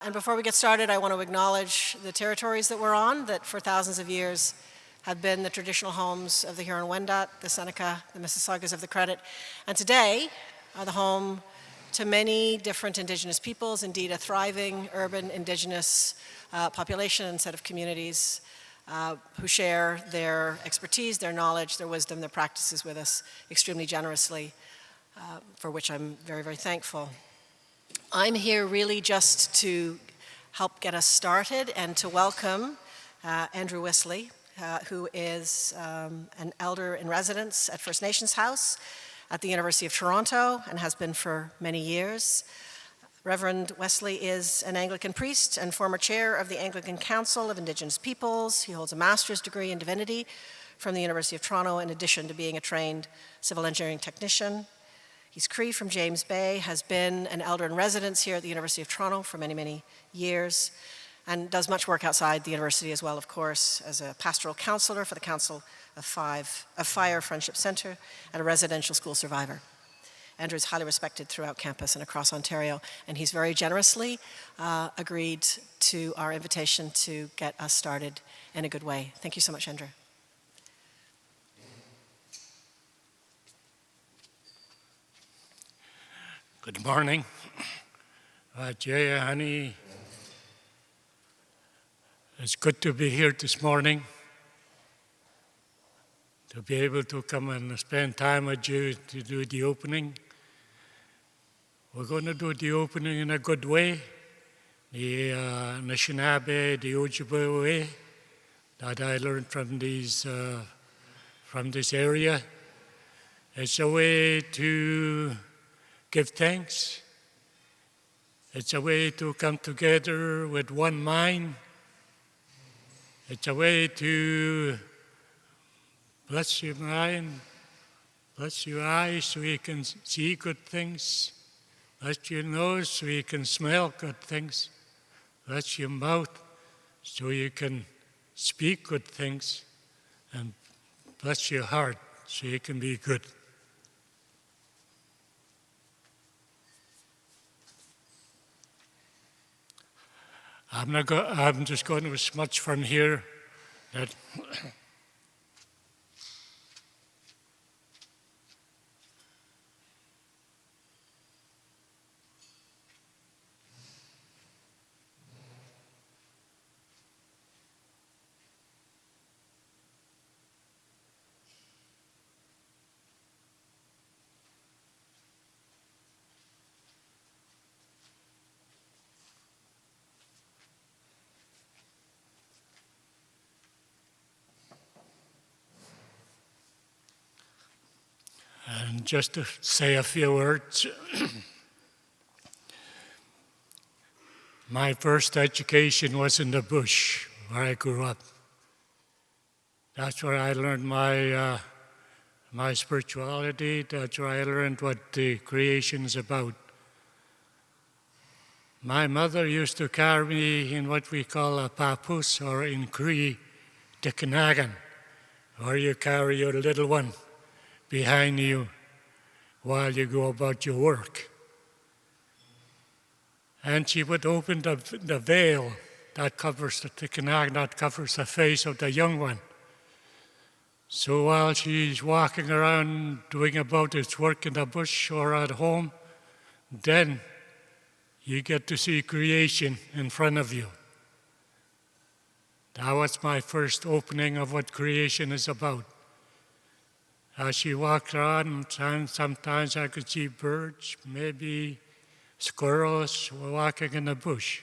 And before we get started, I want to acknowledge the territories that we're on, that for thousands of years have been the traditional homes of the Huron-Wendat, the Seneca, the Mississaugas of the Credit, and today are the home to many different Indigenous peoples, indeed a thriving urban Indigenous population and set of communities who share their expertise, their knowledge, their wisdom, their practices with us extremely generously, for which I'm very, very thankful. I'm here really just to help get us started and to welcome Andrew Wesley, who is an elder in residence at First Nations House at the University of Toronto and has been for many years. Reverend Wesley is an Anglican priest and former chair of the Anglican Council of Indigenous Peoples. He holds a master's degree in divinity from the University of Toronto, in addition to being a trained civil engineering technician. He's Cree from James Bay, has been an elder in residence here at the University of Toronto for many, many years, and does much work outside the university as well, of course, as a pastoral counselor for the Council of Fire Friendship Centre and a residential school survivor. Andrew is highly respected throughout campus and across Ontario, and he's very generously agreed to our invitation to get us started in a good way. Thank you so much, Andrew. Good morning. Jaya, honey, it's good to be here this morning, to be able to come and spend time with you to do the opening. We're going to do the opening in a good way, the Anishinaabe, the Ojibwe way that I learned from this area. It's a way to give thanks. It's a way to come together with one mind. It's a way to bless your mind, bless your eyes so you can see good things, bless your nose so you can smell good things, bless your mouth so you can speak good things, and bless your heart so you can be good. I'm just going to smudge from here that and just to say a few words. My first education was in the bush, where I grew up. That's where I learned my spirituality. That's where I learned what the creation is about. My mother used to carry me in what we call a papoose, or in Cree, the Kanagan, where you carry your little one behind you while you go about your work. And she would open the veil that covers the tikanag, that covers the face of the young one. So while she's walking around doing about its work in the bush or at home, then you get to see creation in front of you. That was my first opening of what creation is about. As she walked around, sometimes I could see birds, maybe squirrels walking in the bush.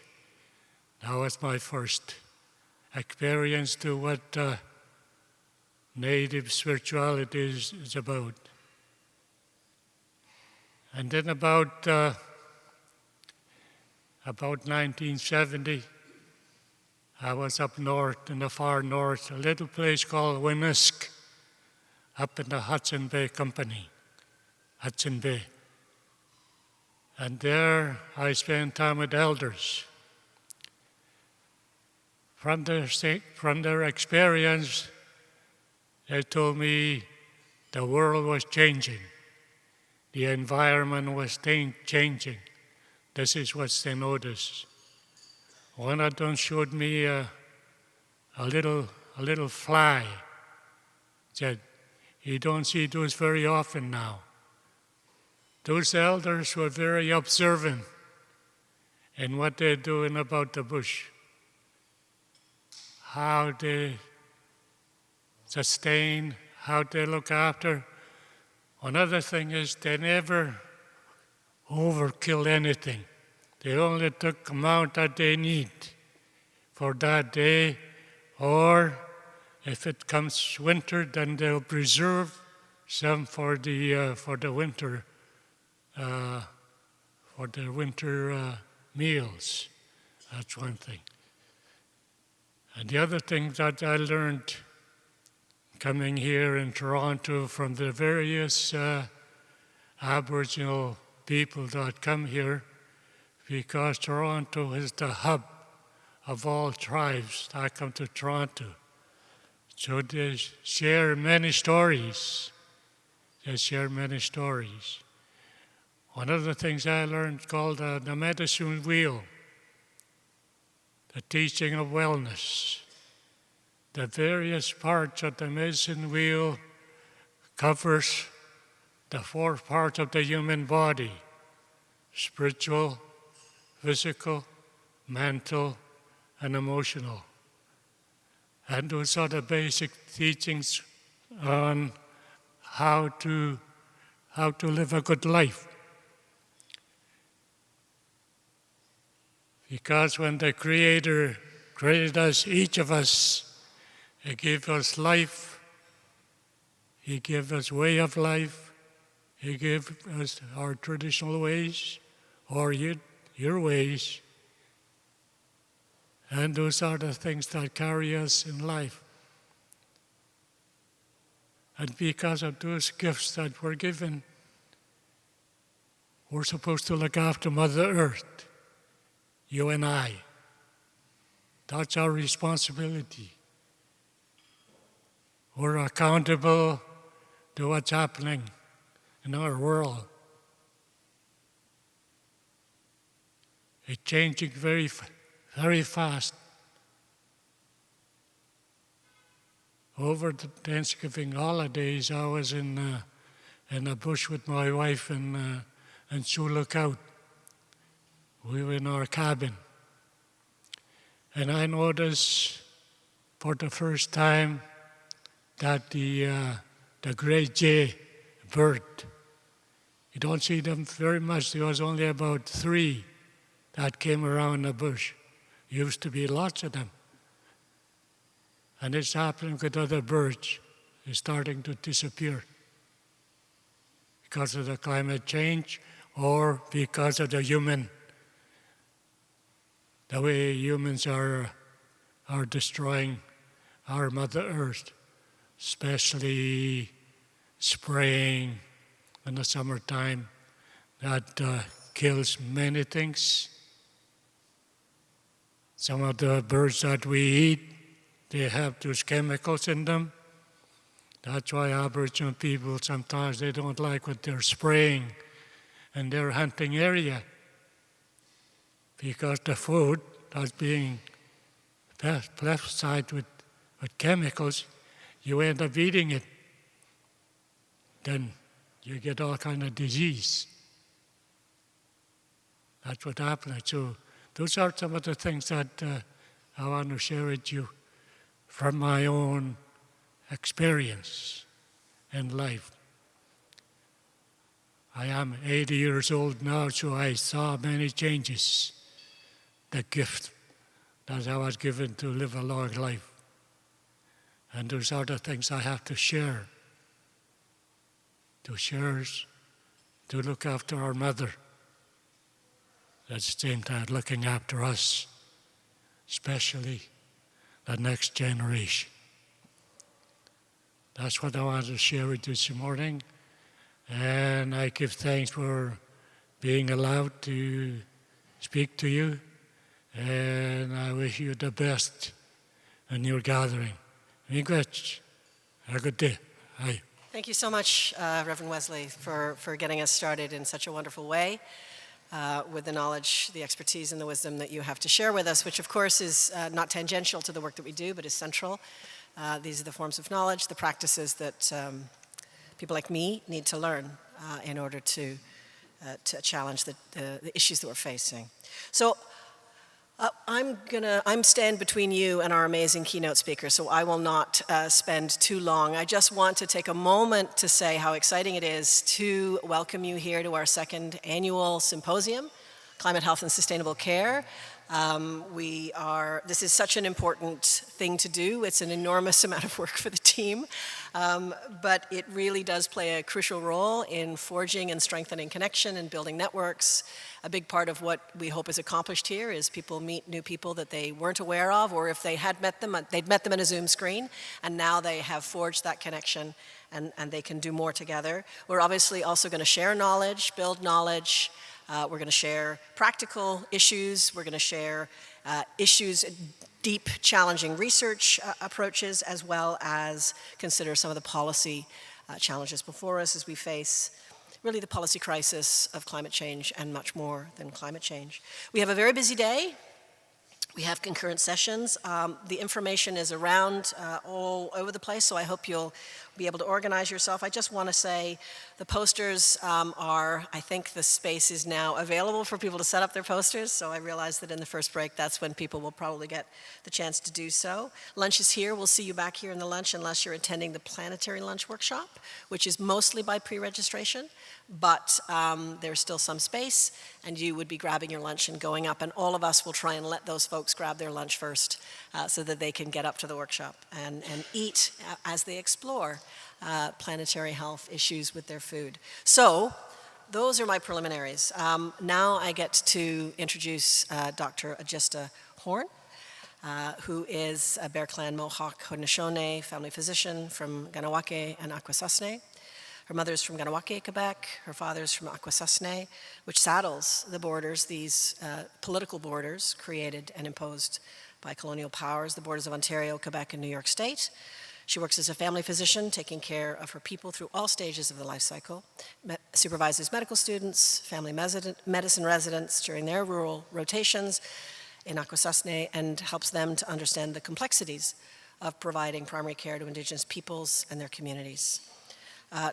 That was my first experience to what Native spirituality is about. And then about 1970, I was up north, in the far north, a little place called Winnisk, up in the Hudson Bay Company, Hudson Bay. And there I spent time with elders. From their experience, they told me the world was changing. The environment was changing. This is what they noticed. one of them showed me a little fly. Said, you don't see those very often now. Those elders were very observant in what they're doing about the bush, how they sustain, how they look after. Another thing is they never overkill anything. They only took the amount that they need for that day, or if it comes winter, then they'll preserve some for the winter meals. That's one thing. And the other thing that I learned coming here in Toronto from the various Aboriginal people that come here, because Toronto is the hub of all tribes that come to Toronto. So they share many stories. One of the things I learned called the medicine wheel, the teaching of wellness. The various parts of the medicine wheel covers the 4 parts of the human body: spiritual, physical, mental, and emotional. And those are the basic teachings on how to live a good life. Because when the Creator created us, each of us, He gave us life, He gave us way of life, He gave us our traditional ways, or your ways. And those are the things that carry us in life. And because of those gifts that we're given, we're supposed to look after Mother Earth, you and I. That's our responsibility. We're accountable to what's happening in our world. It's changing very fast. Over the Thanksgiving holidays, I was in the bush with my wife and Sioux Lookout. We were in our cabin. And I noticed for the first time that the great jay bird, you don't see them very much. There was only about 3 that came around the bush. Used to be lots of them. And it's happening with other birds. They're starting to disappear because of the climate change or because of the way humans are destroying our Mother Earth, especially spraying in the summertime. That kills many things. Some of the birds that we eat, they have those chemicals in them. That's why Aboriginal people sometimes they don't like what they're spraying in their hunting area. Because the food that's being pesticides with chemicals, you end up eating it. Then you get all kind of disease. That's what happens. So those are some of the things that I want to share with you from my own experience in life. I am 80 years old now, so I saw many changes. The gift that I was given to live a long life. And those are the things I have to share. To look after our mother. At the same time, looking after us, especially the next generation. That's what I wanted to share with you this morning. And I give thanks for being allowed to speak to you. And I wish you the best in your gathering. Miigwech. Have a good day. Hi. Thank you so much, Reverend Wesley, for getting us started in such a wonderful way. with the knowledge, the expertise, and the wisdom that you have to share with us, which of course is not tangential to the work that we do, but is central. These are the forms of knowledge, the practices that people like me need to learn in order to challenge the issues that we're facing. So I'm stand between you and our amazing keynote speaker, so I will not spend too long. I just want to take a moment to say how exciting it is to welcome you here to our second annual symposium, Climate, Health, and Sustainable Care. This is such an important thing to do. It's an enormous amount of work for the team, but it really does play a crucial role in forging and strengthening connection and building networks. A big part of what we hope is accomplished here is people meet new people that they weren't aware of, or if they had met them, they'd met them in a Zoom screen, and now they have forged that connection and they can do more together. We're obviously also going to share knowledge, build knowledge. We're going to share practical issues. We're going to share issues, deep, challenging research approaches, as well as consider some of the policy challenges before us as we face really the policy crisis of climate change and much more than climate change. We have a very busy day. We have concurrent sessions. The information is around all over the place, so I hope you'll be able to organize yourself. I just want to say the posters I think the space is now available for people to set up their posters, so I realize that in the first break, that's when people will probably get the chance to do so. Lunch is here. We'll see you back here in the lunch unless you're attending the planetary lunch workshop, which is mostly by pre-registration, but there's still some space, and you would be grabbing your lunch and going up, and all of us will try and let those folks grab their lunch first so that they can get up to the workshop and eat as they explore planetary health issues with their food. So those are my preliminaries. Now I get to introduce Dr. Ojistoh Horn, who is a Bear Clan Mohawk Haudenosaunee family physician from Kahnawake and Akwesasne. Her mother's from Kahnawake, Quebec. Her father's from Akwesasne, which saddles the borders, these political borders created and imposed by colonial powers, the borders of Ontario, Quebec, and New York State. She works as a family physician, taking care of her people through all stages of the life cycle, supervises medical students, family medicine residents during their rural rotations in Akwesasne, and helps them to understand the complexities of providing primary care to Indigenous peoples and their communities.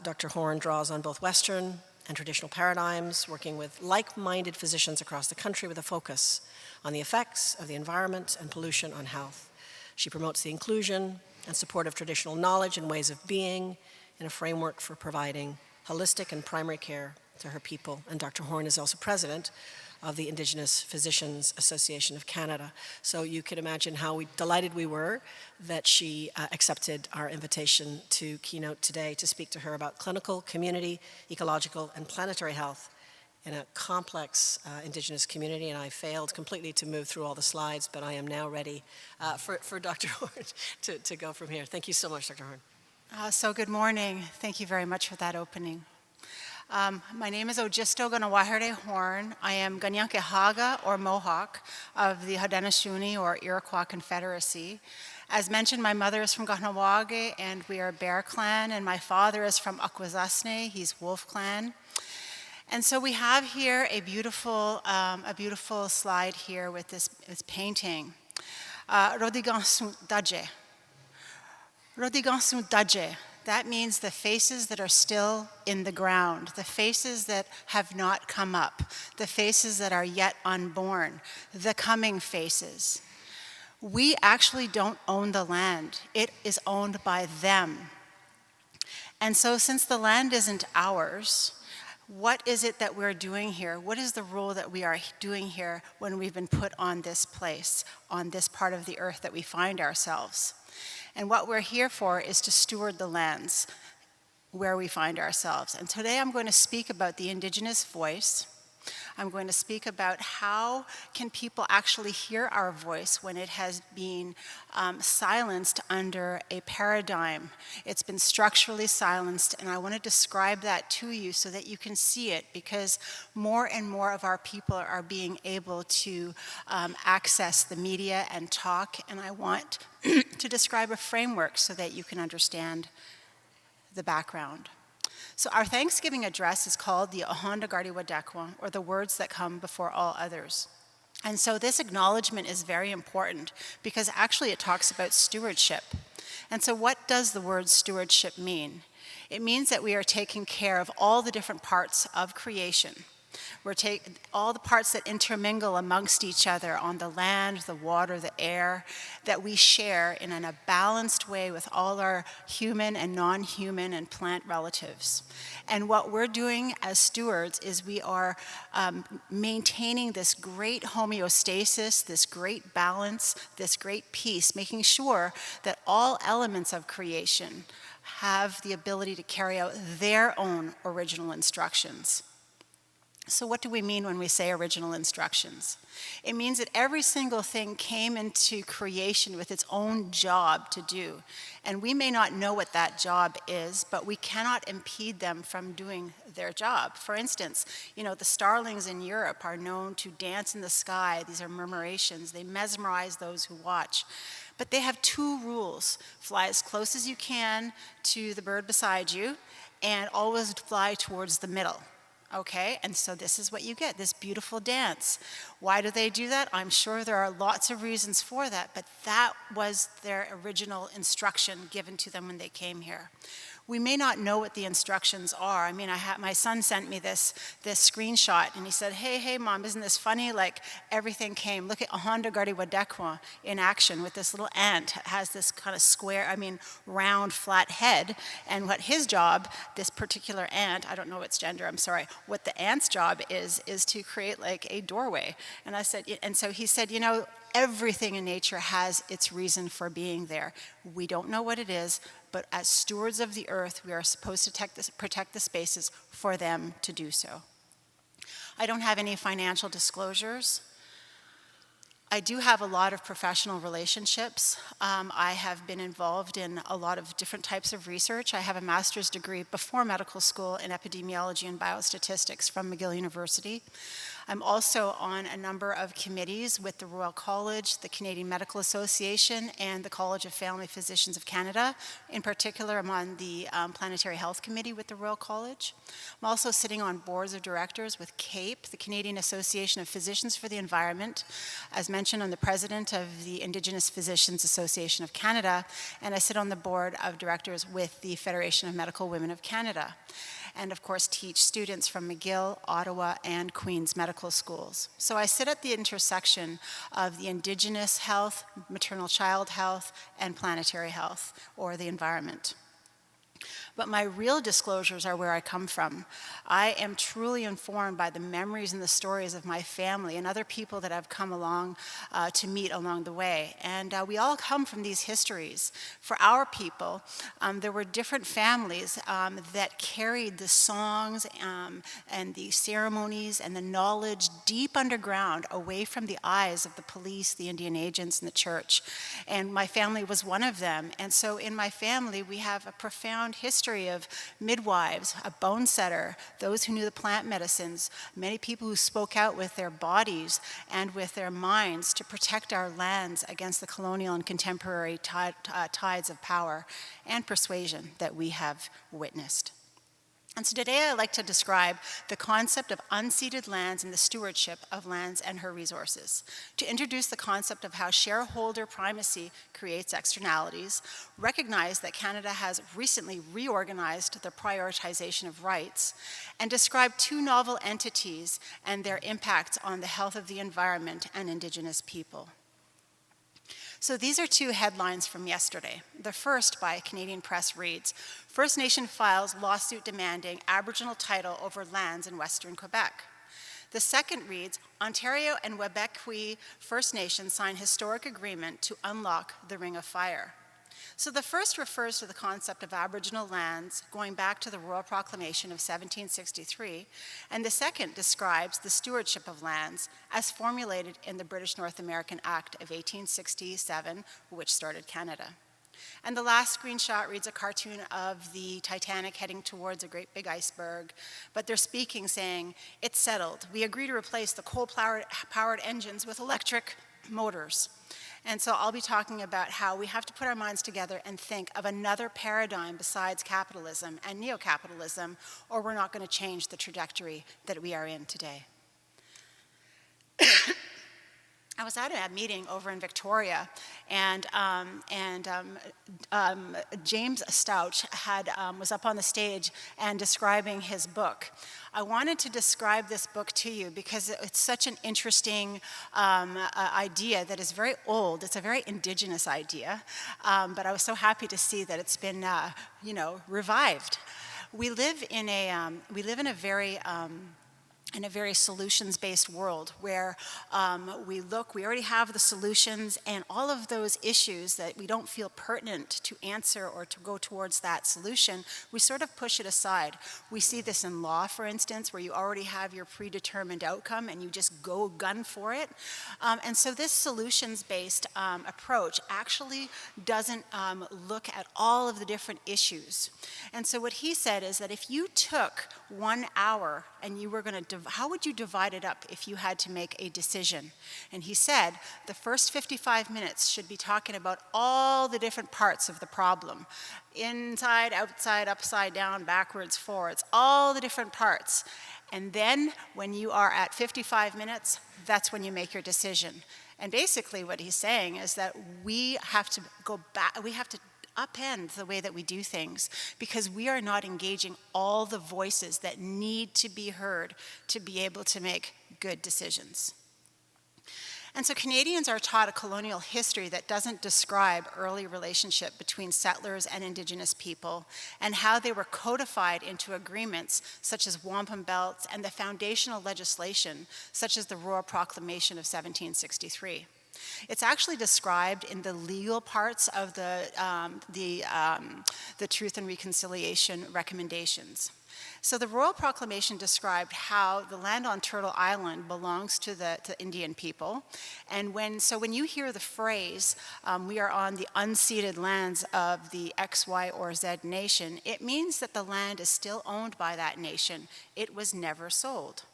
Dr. Horn draws on both Western and traditional paradigms, working with like-minded physicians across the country with a focus on the effects of the environment and pollution on health. She promotes the inclusion and support of traditional knowledge and ways of being in a framework for providing holistic and primary care to her people. And Dr. Horn is also president of the Indigenous Physicians Association of Canada. So you can imagine how delighted we were that she accepted our invitation to Keynote today to speak to her about clinical, community, ecological, and planetary health in a complex Indigenous community. And I failed completely to move through all the slides, but I am now ready for Dr. Horn to go from here. Thank you so much, Dr. Horn. So good morning. Thank you very much for that opening. My name is Ojistoh Kahnawahere Horn. I am Kahnawake or Mohawk of the Haudenosaunee or Iroquois Confederacy. As mentioned, my mother is from Kahnawake and we are Bear Clan, and my father is from Akwesasne. He's Wolf Clan. And so we have here a beautiful slide here with this painting. Rodigansun Daje. Rodigansun Daje. That means the faces that are still in the ground, the faces that have not come up, the faces that are yet unborn, the coming faces. We actually don't own the land. It is owned by them. And so since the land isn't ours, what is it that we're doing here? What is the role that we are doing here when we've been put on this place, on this part of the earth that we find ourselves? And what we're here for is to steward the lands where we find ourselves. And today I'm going to speak about the Indigenous voice. I'm going to speak about how can people actually hear our voice when it has been silenced under a paradigm. It's been structurally silenced, and I want to describe that to you so that you can see it, because more and more of our people are being able to access the media and talk, and I want to describe a framework so that you can understand the background. So our Thanksgiving address is called the Ahondagardiwadekwa, or the words that come before all others. And so this acknowledgement is very important because actually it talks about stewardship. And so what does the word stewardship mean? It means that we are taking care of all the different parts of creation. We're taking all the parts that intermingle amongst each other on the land, the water, the air, that we share in a balanced way with all our human and non-human and plant relatives. And what we're doing as stewards is we are maintaining this great homeostasis, this great balance, this great peace, making sure that all elements of creation have the ability to carry out their own original instructions. So what do we mean when we say original instructions? It means that every single thing came into creation with its own job to do. And we may not know what that job is, but we cannot impede them from doing their job. For instance, the starlings in Europe are known to dance in the sky. These are murmurations. They mesmerize those who watch. But they have two rules. Fly as close as you can to the bird beside you, and always fly towards the middle. Okay, and so this is what you get, this beautiful dance. Why do they do that? I'm sure there are lots of reasons for that, but that was their original instruction given to them when they came here. We may not know what the instructions are. I mean, my son sent me this screenshot, and he said, hey, Mom, isn't this funny? Like, everything came. Look at Ahondagardiwadekwa in action with this little ant. It has this kind of round, flat head, and what his job, this particular ant, I don't know its gender, I'm sorry, what the ant's job is to create like a doorway. And so he said, everything in nature has its reason for being there. We don't know what it is, but as stewards of the earth, we are supposed to protect the spaces for them to do so. I don't have any financial disclosures. I do have a lot of professional relationships. I have been involved in a lot of different types of research. I have a master's degree before medical school in epidemiology and biostatistics from McGill University. I'm also on a number of committees with the Royal College, the Canadian Medical Association, and the College of Family Physicians of Canada. In particular, I'm on the Planetary Health Committee with the Royal College. I'm also sitting on boards of directors with CAPE, the Canadian Association of Physicians for the Environment. As mentioned, I'm the president of the Indigenous Physicians Association of Canada, and I sit on the board of directors with the Federation of Medical Women of Canada, and of course teach students from McGill, Ottawa, and Queen's medical schools. So I sit at the intersection of the Indigenous health, maternal child health, and planetary health, or the environment. But my real disclosures are where I come from. I am truly informed by the memories and the stories of my family and other people that I've come along to meet along the way. And we all come from these histories. For our people, there were different families that carried the songs and the ceremonies and the knowledge deep underground, away from the eyes of the police, the Indian agents, and the church. And my family was one of them. And so in my family, we have a profound history of midwives, a bone setter, those who knew the plant medicines, many people who spoke out with their bodies and with their minds to protect our lands against the colonial and contemporary tides of power and persuasion that we have witnessed. And so today I'd like to describe the concept of unceded lands and the stewardship of lands and her resources, to introduce the concept of how shareholder primacy creates externalities, recognize that Canada has recently reorganized the prioritization of rights, and describe two novel entities and their impacts on the health of the environment and Indigenous people. So these are two headlines from yesterday. The first, by Canadian Press, reads, First Nation files lawsuit demanding Aboriginal title over lands in Western Quebec. The second reads, Ontario and Quebecois First Nations sign historic agreement to unlock the Ring of Fire. So the first refers to the concept of Aboriginal lands going back to the Royal Proclamation of 1763, and the second describes the stewardship of lands as formulated in the British North American Act of 1867, which started Canada. And the last screenshot reads a cartoon of the Titanic heading towards a great big iceberg, but they're speaking, saying, "It's settled. We agree to replace the coal-powered engines with electric motors." And so I'll be talking about how we have to put our minds together and think of another paradigm besides capitalism and neo-capitalism, or we're not going to change the trajectory that we are in today. I was at a meeting over in Victoria, and James Stouch was up on the stage and describing his book. I wanted to describe this book to you because it's such an interesting idea that is very old. It's a very indigenous idea, but I was so happy to see that it's been, revived. We live in a very solutions-based world where we already have the solutions, and all of those issues that we don't feel pertinent to answer or to go towards that solution, we sort of push it aside. We see this in law, for instance, where you already have your predetermined outcome and you just go gun for it. And so this solutions-based approach actually doesn't look at all of the different issues. And so what he said is that if you took 1 hour and you were going to how would you divide it up if you had to make a decision? And he said the first 55 minutes should be talking about all the different parts of the problem. Inside, outside, upside down, backwards, forwards, all the different parts. And then when you are at 55 minutes, that's when you make your decision. And basically what he's saying is that we have to go back, we have to upend the way that we do things because we are not engaging all the voices that need to be heard to be able to make good decisions. And so Canadians are taught a colonial history that doesn't describe early relationship between settlers and Indigenous people and how they were codified into agreements such as wampum belts and the foundational legislation such as the Royal Proclamation of 1763. It's actually described in the legal parts of the Truth and Reconciliation recommendations. So the Royal Proclamation described how the land on Turtle Island belongs to the Indian people. And when you hear the phrase, we are on the unceded lands of the X, Y, or Z nation, it means that the land is still owned by that nation. It was never sold.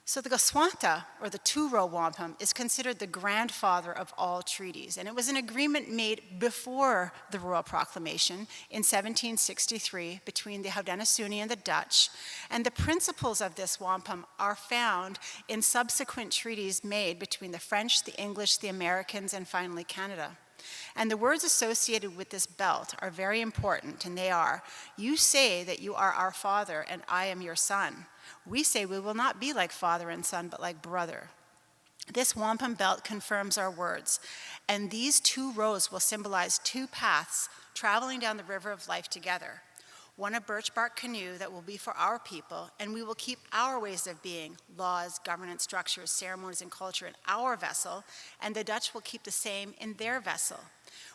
So the Gaswanta, or the two-row wampum, is considered the grandfather of all treaties, and it was an agreement made before the Royal Proclamation in 1763 between the Haudenosaunee and the Dutch, and the principles of this wampum are found in subsequent treaties made between the French, the English, the Americans, and finally Canada. And the words associated with this belt are very important, and they are, "You say that you are our father, and I am your son. We say we will not be like father and son, but like brother." This wampum belt confirms our words, and these two rows will symbolize two paths traveling down the river of life together. One a birch bark canoe that will be for our people, and we will keep our ways of being, laws, governance structures, ceremonies, and culture in our vessel, and the Dutch will keep the same in their vessel.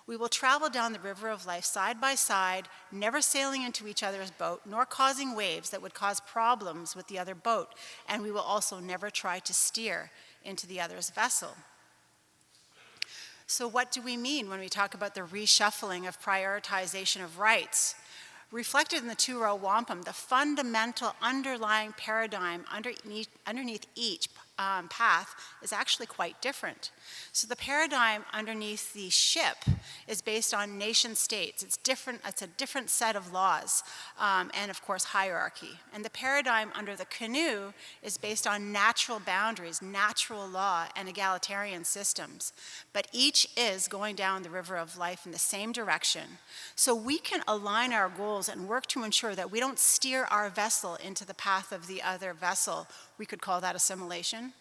We will travel down the river of life side by side, never sailing into each other's boat, nor causing waves that would cause problems with the other boat, and we will also never try to steer into the other's vessel. So what do we mean when we talk about the reshuffling of prioritization of rights? Reflected in the two-row wampum, the fundamental underlying paradigm underneath each path is actually quite different. So the paradigm underneath the ship is based on nation states. It's a different set of laws and of course hierarchy. And the paradigm under the canoe is based on natural boundaries, natural law, and egalitarian systems. But each is going down the river of life in the same direction. So we can align our goals and work to ensure that we don't steer our vessel into the path of the other vessel. We could call that assimilation.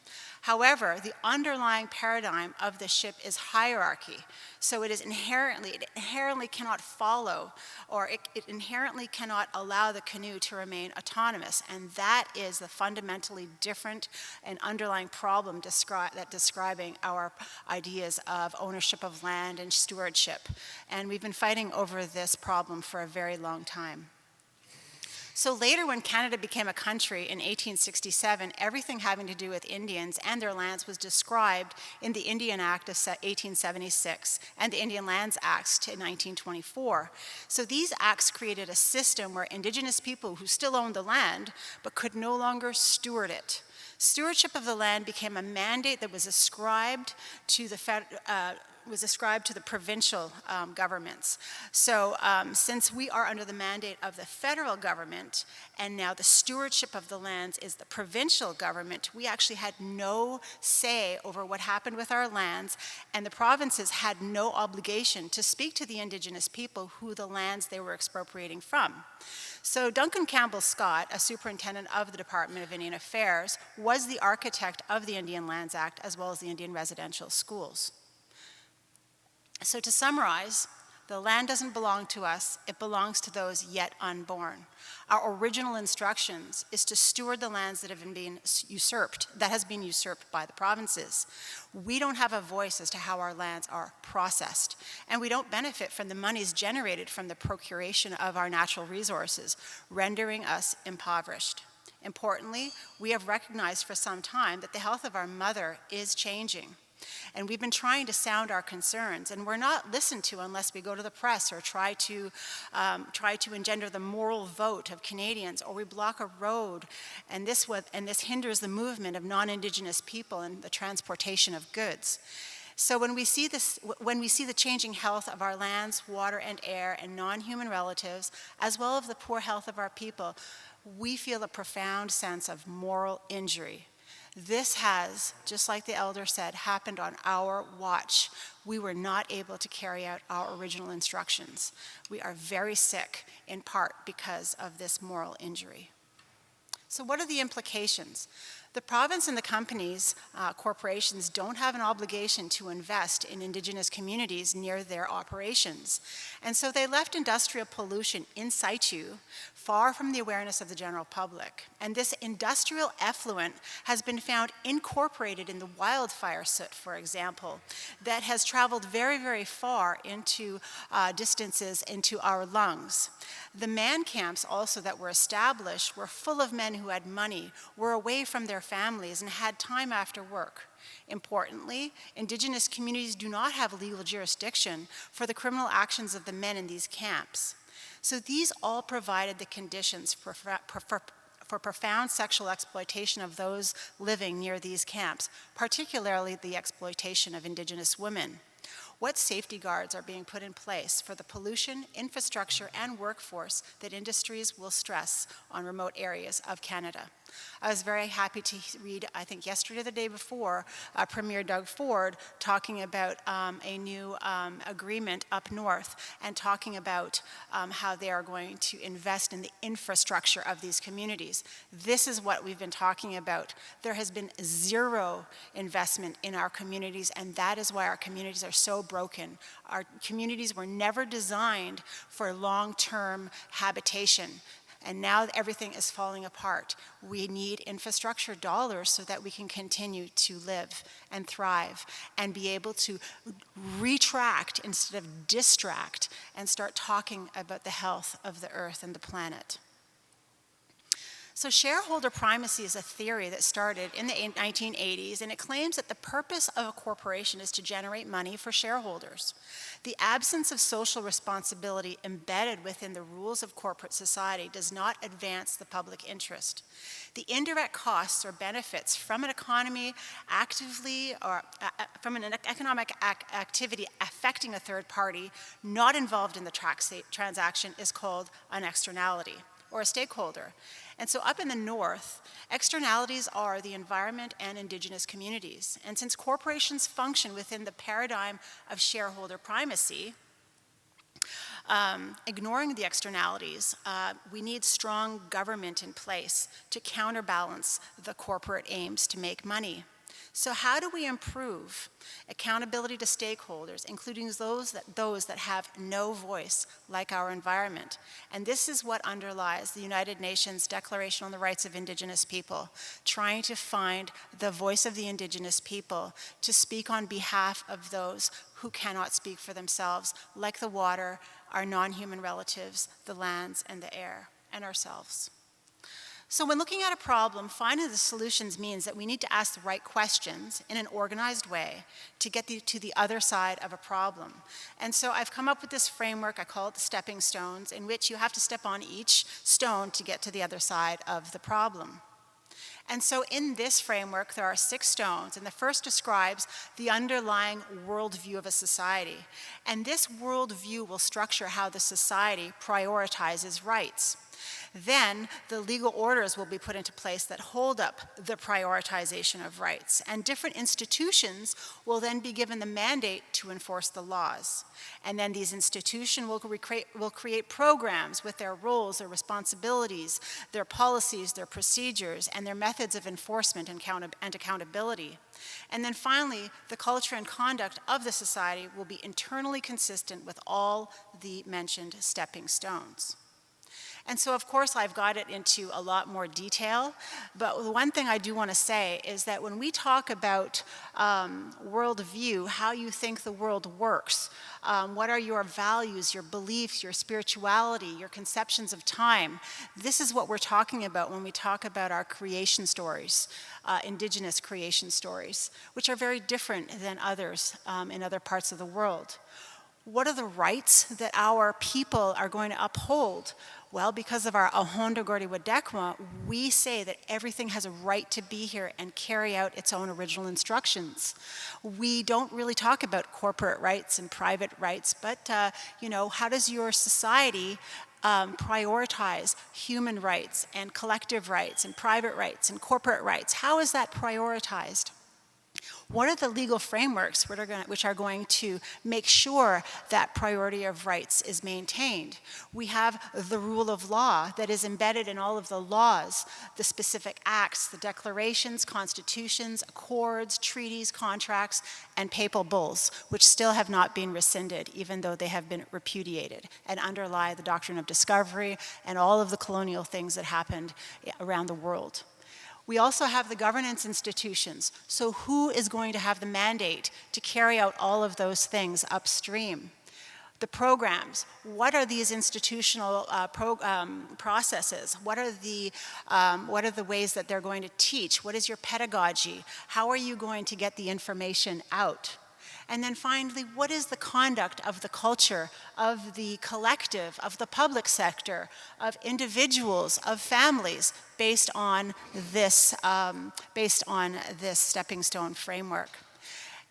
However, the underlying paradigm of the ship is hierarchy. So it inherently cannot follow, or it inherently cannot allow the canoe to remain autonomous. And that is the fundamentally different and underlying problem describing our ideas of ownership of land and stewardship. And we've been fighting over this problem for a very long time. So later, when Canada became a country in 1867, everything having to do with Indians and their lands was described in the Indian Act of 1876 and the Indian Lands Acts to 1924. So these acts created a system where Indigenous people who still owned the land but could no longer steward it. Stewardship of the land became a mandate that was ascribed to the provincial governments. So since we are under the mandate of the federal government, and now the stewardship of the lands is the provincial government, we actually had no say over what happened with our lands, and the provinces had no obligation to speak to the Indigenous people who the lands they were expropriating from. So Duncan Campbell Scott, a superintendent of the Department of Indian Affairs, was the architect of the Indian Lands Act as well as the Indian residential schools. So to summarize, the land doesn't belong to us, it belongs to those yet unborn. Our original instructions is to steward the lands that have been usurped, that has been usurped by the provinces. We don't have a voice as to how our lands are processed, and we don't benefit from the monies generated from the procuration of our natural resources, rendering us impoverished. Importantly, we have recognized for some time that the health of our mother is changing. And we've been trying to sound our concerns, and we're not listened to unless we go to the press or try to engender the moral vote of Canadians, or we block a road, and this hinders the movement of non-Indigenous people and the transportation of goods. So when we see the changing health of our lands, water and air, and non-human relatives, as well as the poor health of our people, we feel a profound sense of moral injury. This has, just like the elder said, happened on our watch. We were not able to carry out our original instructions. We are very sick, in part because of this moral injury. So what are the implications? The province and the companies, corporations, don't have an obligation to invest in Indigenous communities near their operations. And so they left industrial pollution in situ, far from the awareness of the general public. And this industrial effluent has been found incorporated in the wildfire soot, for example, that has traveled very, very far into distances into our lungs. The man camps also that were established were full of men who had money, were away from their families, and had time after work. Importantly, Indigenous communities do not have legal jurisdiction for the criminal actions of the men in these camps. So these all provided the conditions for profound sexual exploitation of those living near these camps, particularly the exploitation of Indigenous women. What safety guards are being put in place for the pollution, infrastructure, and workforce that industries will stress on remote areas of Canada? I was very happy to read, I think yesterday or the day before, Premier Doug Ford talking about a new agreement up north and talking about how they are going to invest in the infrastructure of these communities. This is what we've been talking about. There has been zero investment in our communities, and that is why our communities are so broken. Our communities were never designed for long-term habitation. And now everything is falling apart. We need infrastructure dollars so that we can continue to live and thrive and be able to retract instead of distract and start talking about the health of the earth and the planet. So shareholder primacy is a theory that started in the 1980s, and it claims that the purpose of a corporation is to generate money for shareholders. The absence of social responsibility embedded within the rules of corporate society does not advance the public interest. The indirect costs or benefits from an economy actively or from an economic activity affecting a third party not involved in the transaction is called an externality or a stakeholder. And so up in the north, externalities are the environment and Indigenous communities. And since corporations function within the paradigm of shareholder primacy, ignoring the externalities, we need strong government in place to counterbalance the corporate aims to make money. So how do we improve accountability to stakeholders, including those that have no voice, like our environment? And this is what underlies the United Nations Declaration on the Rights of Indigenous People, trying to find the voice of the Indigenous people to speak on behalf of those who cannot speak for themselves, like the water, our non-human relatives, the lands and the air, and ourselves. So when looking at a problem, finding the solutions means that we need to ask the right questions in an organized way to get to the other side of a problem. And so I've come up with this framework, I call it the stepping stones, in which you have to step on each stone to get to the other side of the problem. And so in this framework, there are 6 stones, and the first describes the underlying worldview of a society. And this worldview will structure how the society prioritizes rights. Then the legal orders will be put into place that hold up the prioritization of rights, and different institutions will then be given the mandate to enforce the laws. And then these institutions will create programs with their roles, their responsibilities, their policies, their procedures, and their methods of enforcement and accountability. And then finally, the culture and conduct of the society will be internally consistent with all the mentioned stepping stones. And so, of course, I've got it into a lot more detail, but the one thing I do want to say is that when we talk about worldview, how you think the world works, what are your values, your beliefs, your spirituality, your conceptions of time, this is what we're talking about when we talk about our creation stories, Indigenous creation stories, which are very different than others in other parts of the world. What are the rights that our people are going to uphold? Well, because of our Haudenosaunee, we say that everything has a right to be here and carry out its own original instructions. We don't really talk about corporate rights and private rights, but how does your society prioritize human rights and collective rights and private rights and corporate rights? How is that prioritized? What are the legal frameworks which are going to make sure that priority of rights is maintained? We have the rule of law that is embedded in all of the laws, the specific acts, the declarations, constitutions, accords, treaties, contracts, and papal bulls, which still have not been rescinded, even though they have been repudiated, and underlie the doctrine of discovery and all of the colonial things that happened around the world. We also have the governance institutions. So who is going to have the mandate to carry out all of those things upstream? The programs, what are these institutional processes? What are the ways that they're going to teach? What is your pedagogy? How are you going to get the information out? And then finally, what is the conduct of the culture, of the collective, of the public sector, of individuals, of families, based on this stepping stone framework?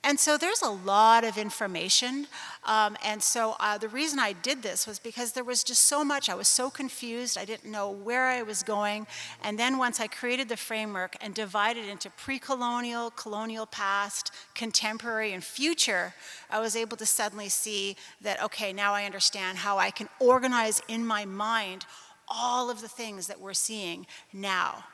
And so there's a lot of information, and so the reason I did this was because there was just so much. I was so confused, I didn't know where I was going, and then once I created the framework and divided into pre-colonial, colonial past, contemporary, and future, I was able to suddenly see that, okay, now I understand how I can organize in my mind all of the things that we're seeing now.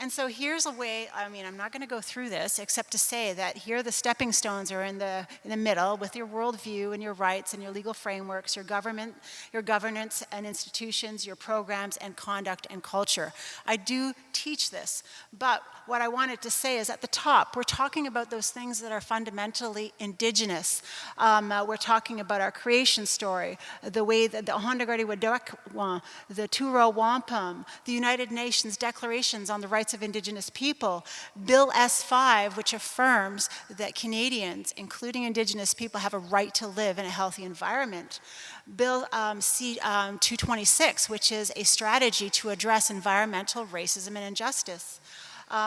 And so here's a way, I'm not going to go through this except to say that here the stepping stones are in the middle with your worldview and your rights and your legal frameworks, your government, your governance and institutions, your programs and conduct and culture. I do teach this, but what I wanted to say is at the top, we're talking about those things that are fundamentally Indigenous. We're talking about our creation story, the way that the Haudenosaunee, the Turo Wampum, the United Nations declarations on the rights of Indigenous people, Bill S5, which affirms that Canadians, including Indigenous people, have a right to live in a healthy environment. Bill C-226, which is a strategy to address environmental racism and injustice.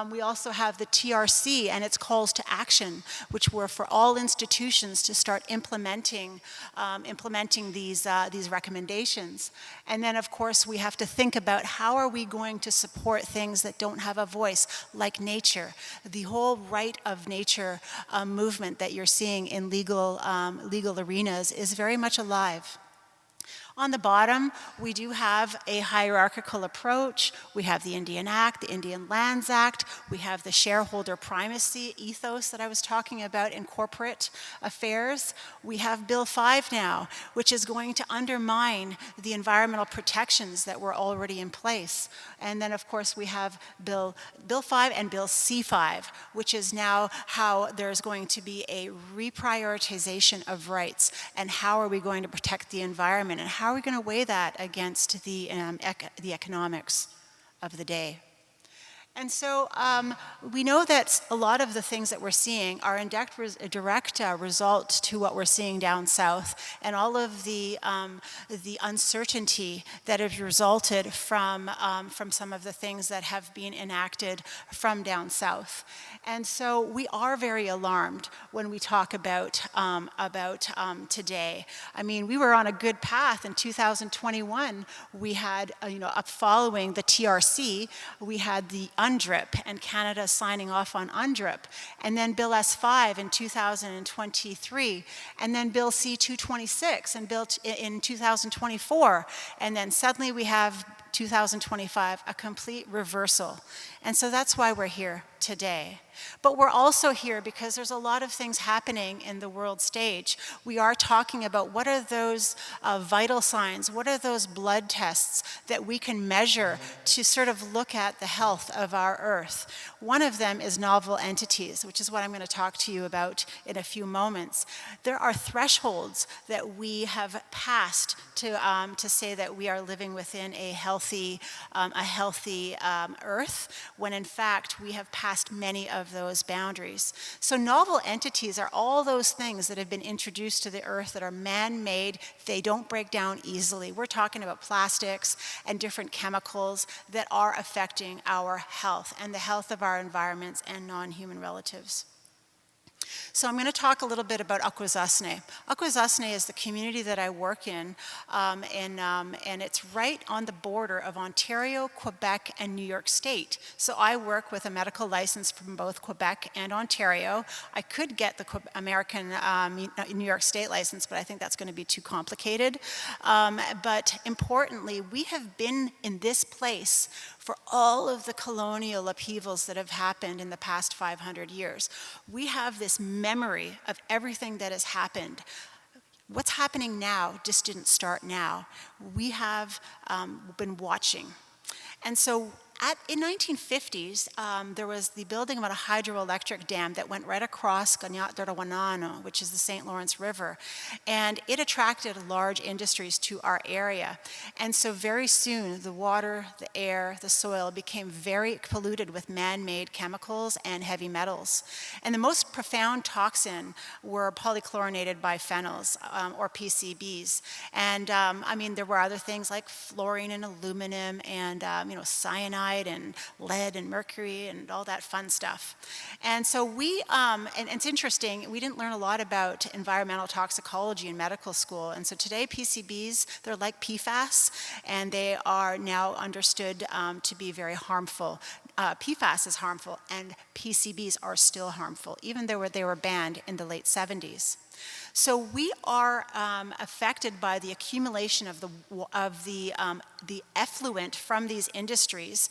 We also have the TRC and its calls to action, which were for all institutions to start implementing these recommendations. And then, of course, we have to think about how are we going to support things that don't have a voice, like nature. The whole right of nature movement that you're seeing in legal arenas is very much alive. On the bottom, we do have a hierarchical approach. We have the Indian Act, the Indian Lands Act. We have the shareholder primacy ethos that I was talking about in corporate affairs. We have Bill 5 now, which is going to undermine the environmental protections that were already in place. And then, of course, we have Bill 5 and Bill C5, which is now how there's going to be a reprioritization of rights, and how are we going to protect the environment, and how are we going to weigh that against the economics of the day. And so we know that a lot of the things that we're seeing are in direct result to what we're seeing down south, and all of the uncertainty that has resulted from some of the things that have been enacted from down south. And so we are very alarmed when we talk about today. I mean, we were on a good path in 2021. We had, up following the TRC, we had the UNDRIP and Canada signing off on UNDRIP, and then Bill S5 in 2023, and then Bill C226 and Bill in 2024, and then suddenly we have 2025, a complete reversal. And so that's why we're here today. But we're also here because there's a lot of things happening in the world stage. We are talking about what are those vital signs, what are those blood tests that we can measure to sort of look at the health of our Earth. One of them is novel entities, which is what I'm going to talk to you about in a few moments. There are thresholds that we have passed to say that we are living within a healthy Earth, when in fact we have passed many of those boundaries. So novel entities are all those things that have been introduced to the Earth that are man-made. They don't break down easily. We're talking about plastics and different chemicals that are affecting our health and the health of our environments and non-human relatives. So I'm going to talk a little bit about Akwesasne. Akwesasne is the community that I work in, and it's right on the border of Ontario, Quebec, and New York State. So I work with a medical license from both Quebec and Ontario. I could get the American New York State license, but I think that's going to be too complicated. But importantly, we have been in this place for all of the colonial upheavals that have happened in the past 500 years. We have this memory of everything that has happened. What's happening now just didn't start now. We have been watching. And so in 1950s, there was the building of a hydroelectric dam that went right across Kahnawake, which is the St. Lawrence River, and it attracted large industries to our area. And so very soon, the water, the air, the soil became very polluted with man-made chemicals and heavy metals. And the most profound toxin were polychlorinated biphenyls, or PCBs. And I mean, there were other things like fluorine and aluminum and cyanide and lead and mercury and all that fun stuff. And so and it's interesting, we didn't learn a lot about environmental toxicology in medical school. And so today PCBs, they're like PFAS, and they are now understood to be very harmful. PFAS is harmful, and PCBs are still harmful, even though they were banned in the late 70s. So we are affected by the accumulation of the effluent from these industries,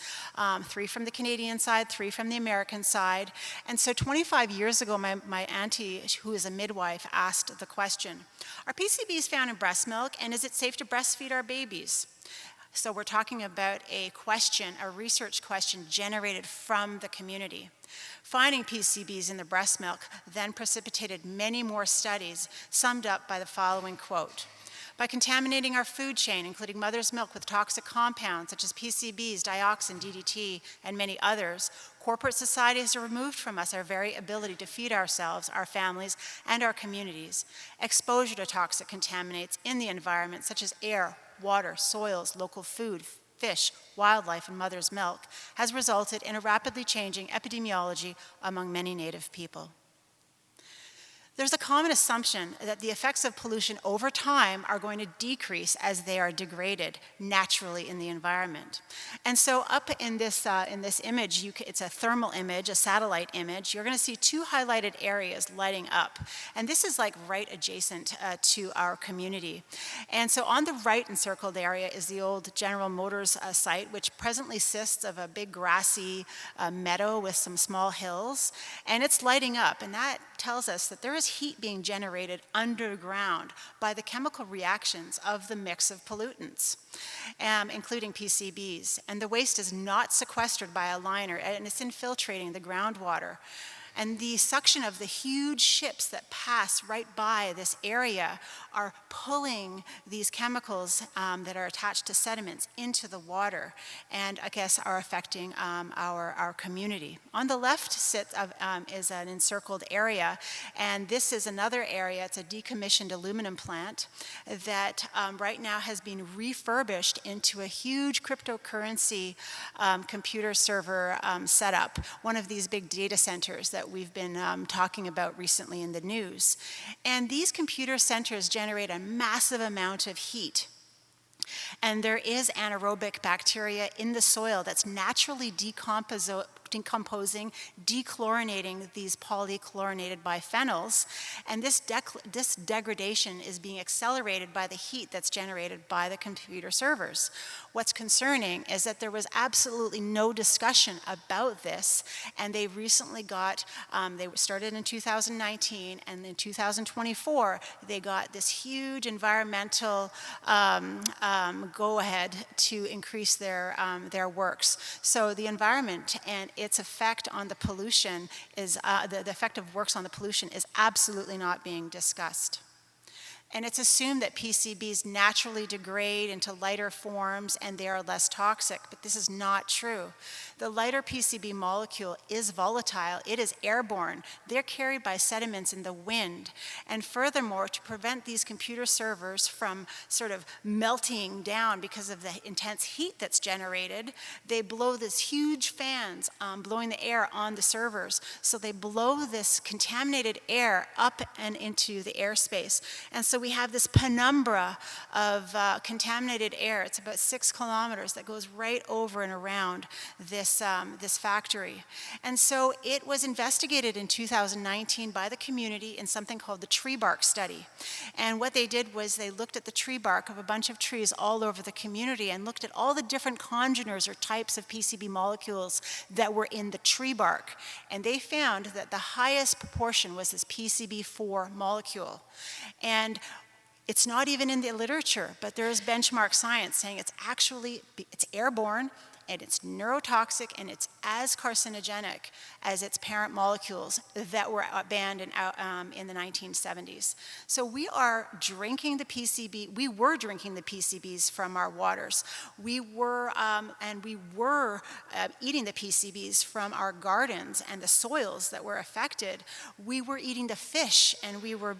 3 from the Canadian side, 3 from the American side. And so 25 years ago, my auntie, who is a midwife, asked the question, are PCBs found in breast milk, and is it safe to breastfeed our babies? So we're talking about a question, a research question generated from the community. Finding PCBs in the breast milk then precipitated many more studies, summed up by the following quote. By contaminating our food chain, including mother's milk with toxic compounds such as PCBs, dioxin, DDT, and many others, corporate society has removed from us our very ability to feed ourselves, our families, and our communities. Exposure to toxic contaminants in the environment, such as air, water, soils, local food, fish, wildlife, and mother's milk, has resulted in a rapidly changing epidemiology among many Native people. There's a common assumption that the effects of pollution over time are going to decrease as they are degraded naturally in the environment. And so up in this image, it's a thermal image, a satellite image, you're going to see 2 highlighted areas lighting up. And this is like right adjacent to our community. And so on the right encircled area is the old General Motors site, which presently consists of a big grassy meadow with some small hills. And it's lighting up, and that tells us that there is heat being generated underground by the chemical reactions of the mix of pollutants, including PCBs. And the waste is not sequestered by a liner, and it's infiltrating the groundwater. And the suction of the huge ships that pass right by this area are pulling these chemicals that are attached to sediments into the water, and I guess are affecting our community. On the left is an encircled area, and this is another area. It's a decommissioned aluminum plant that right now has been refurbished into a huge cryptocurrency computer server setup, one of these big data centers that we've been talking about recently in the news. And these computer centers generate a massive amount of heat. And there is anaerobic bacteria in the soil that's naturally decomposing, dechlorinating these polychlorinated biphenyls, and this degradation is being accelerated by the heat that's generated by the computer servers. What's concerning is that there was absolutely no discussion about this, and they recently got, they started in 2019, and in 2024, they got this huge environmental go-ahead to increase their works. So the environment and its effect on the pollution is, the effect of works on the pollution is absolutely not being discussed. And it's assumed that PCBs naturally degrade into lighter forms and they are less toxic, but this is not true. The lighter PCB molecule is volatile, it is airborne, they're carried by sediments in the wind. And furthermore, to prevent these computer servers from sort of melting down because of the intense heat that's generated, they blow these huge fans blowing the air on the servers. So they blow this contaminated air up and into the airspace. And so we have this penumbra of contaminated air. It's about 6 kilometers that goes right over and around this factory. And so it was investigated in 2019 by the community in something called the tree bark study. And what they did was they looked at the tree bark of a bunch of trees all over the community and looked at all the different congeners or types of PCB molecules that were in the tree bark. And they found that the highest proportion was this PCB4 molecule. And it's not even in the literature, but there is benchmark science saying it's airborne, and it's neurotoxic, and it's as carcinogenic as its parent molecules that were banned in the 1970s. So we are drinking the PCB, we were drinking the PCBs from our waters. We were eating the PCBs from our gardens and the soils that were affected. We were eating the fish, and we were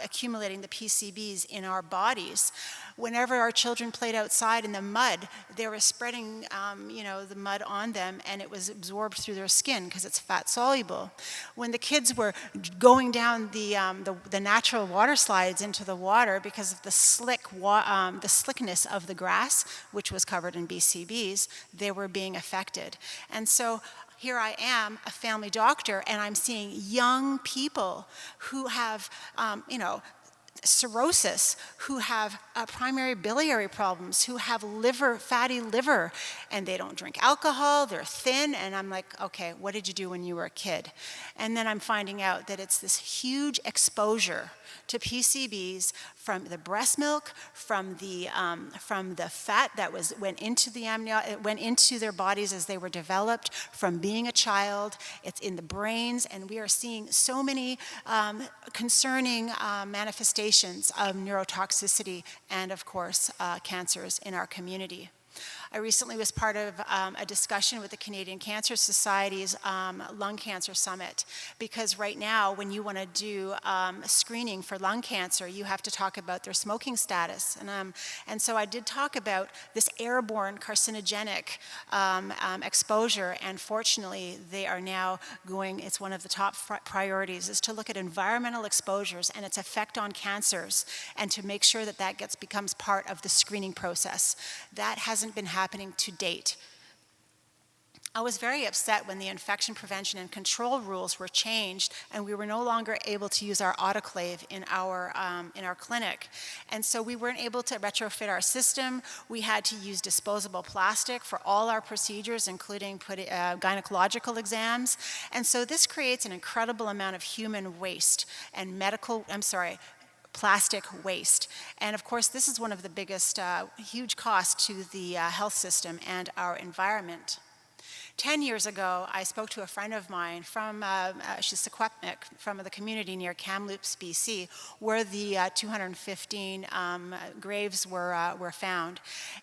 accumulating the PCBs in our bodies. Whenever our children played outside in the mud, they were spreading the mud on them, and it was absorbed through their skin because it's fat soluble. When the kids were going down the natural water slides into the water because of the slickness of the grass, which was covered in PCBs, they were being affected. And so here I am, a family doctor, and I'm seeing young people who have, cirrhosis, who have primary biliary problems, who have fatty liver, and they don't drink alcohol, they're thin, and I'm like, okay, what did you do when you were a kid? And then I'm finding out that it's this huge exposure to PCBs from the breast milk, from the fat that went into their bodies as they were developed, from being a child. It's in the brains, and we are seeing so many concerning manifestations of neurotoxicity and, of course, cancers in our community. I recently was part of a discussion with the Canadian Cancer Society's Lung Cancer Summit, because right now when you want to do screening for lung cancer, you have to talk about their smoking status. And so I did talk about this airborne carcinogenic exposure, and fortunately they are now it's one of the top priorities is to look at environmental exposures and its effect on cancers, and to make sure that becomes part of the screening process. That hasn't been happening to date. I was very upset when the infection prevention and control rules were changed, and we were no longer able to use our autoclave in our clinic. And so we weren't able to retrofit our system. We had to use disposable plastic for all our procedures, including gynecological exams. And so this creates an incredible amount of human waste and plastic waste. And of course, this is one of the biggest huge costs to the health system and our environment. 10 years ago, I spoke to a friend of mine from, she's Secwepemc, from the community near Kamloops, BC, where the 215 graves were found.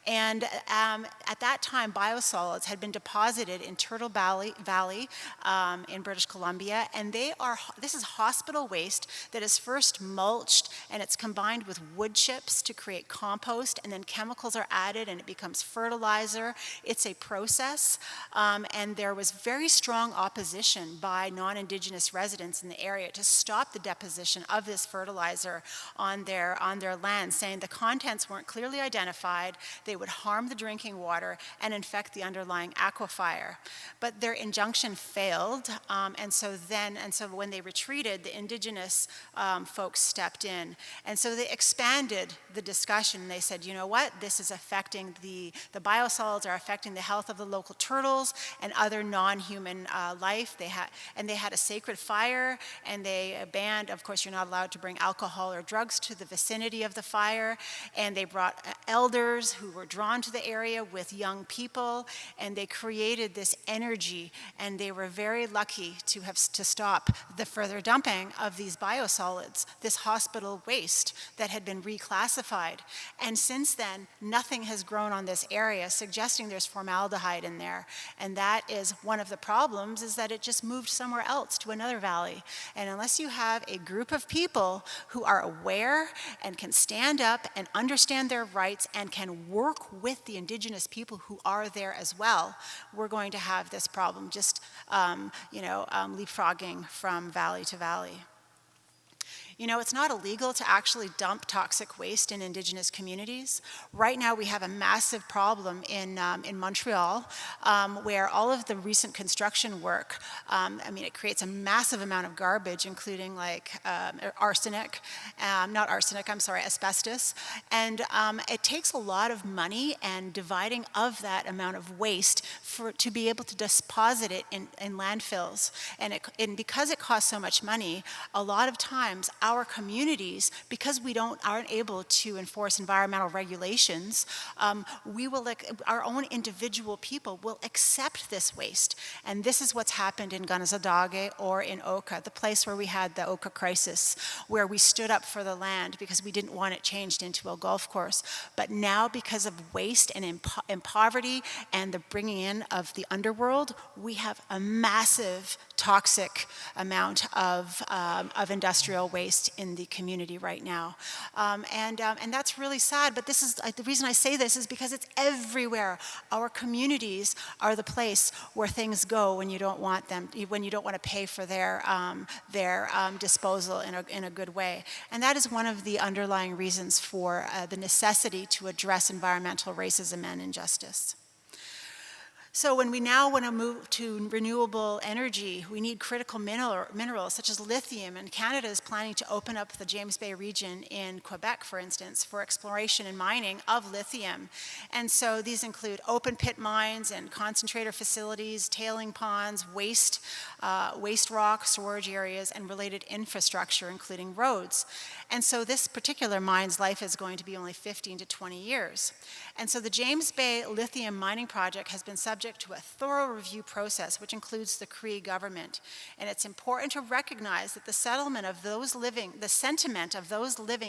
And at that time, biosolids had been deposited in Turtle Valley in British Columbia, and this is hospital waste that is first mulched, and it's combined with wood chips to create compost, and then chemicals are added and it becomes fertilizer. It's a process, and there was very strong opposition by non-Indigenous residents in the area to stop the deposition of this fertilizer on their land, saying the contents weren't clearly identified, they would harm the drinking water and infect the underlying aquifer. But their injunction failed, and so when they retreated, the Indigenous folks stepped in. And so they expanded the discussion. They said, you know what, this is affecting the biosolids are affecting the health of the local turtles and other non-human life. They had a sacred fire, and they banned, of course, you're not allowed to bring alcohol or drugs to the vicinity of the fire, and they brought elders who were drawn to the area with young people, and they created this energy, and they were very lucky to stop the further dumping of these biosolids, this hospital waste that had been reclassified. And since then, nothing has grown on this area, suggesting there's formaldehyde in there. And that is one of the problems, is that it just moved somewhere else to another valley. And unless you have a group of people who are aware and can stand up and understand their rights and can work with the Indigenous people who are there as well, we're going to have this problem, just leapfrogging from valley to valley. You know, it's not illegal to actually dump toxic waste in Indigenous communities. Right now, we have a massive problem in Montreal, where all of the recent construction work, it creates a massive amount of garbage, including asbestos. And it takes a lot of money and dividing of that amount of waste to be able to deposit it in landfills. And because it costs so much money, a lot of times our communities, because we aren't able to enforce environmental regulations, our own individual people will accept this waste. And this is what's happened in Kahnawake or in Oka, the place where we had the Oka crisis, where we stood up for the land because we didn't want it changed into a golf course. But now, because of waste and poverty and the bringing in of the underworld, we have a massive toxic amount of industrial waste in the community right now. And that's really sad, but this is the reason I say this is because it's everywhere. Our communities are the place where things go when you don't want them, when you don't want to pay for their disposal in a good way. And that is one of the underlying reasons for the necessity to address environmental racism and injustice. So when we now want to move to renewable energy, we need critical minerals such as lithium, and Canada is planning to open up the James Bay region in Quebec, for instance, for exploration and mining of lithium. And so these include open pit mines and concentrator facilities, tailing ponds, waste rock storage areas, and related infrastructure, including roads. And so this particular mine's life is going to be only 15 to 20 years. And so the James Bay lithium mining project has been subject to a thorough review process, which includes the Cree government. And it's important to recognize that the sentiment of those living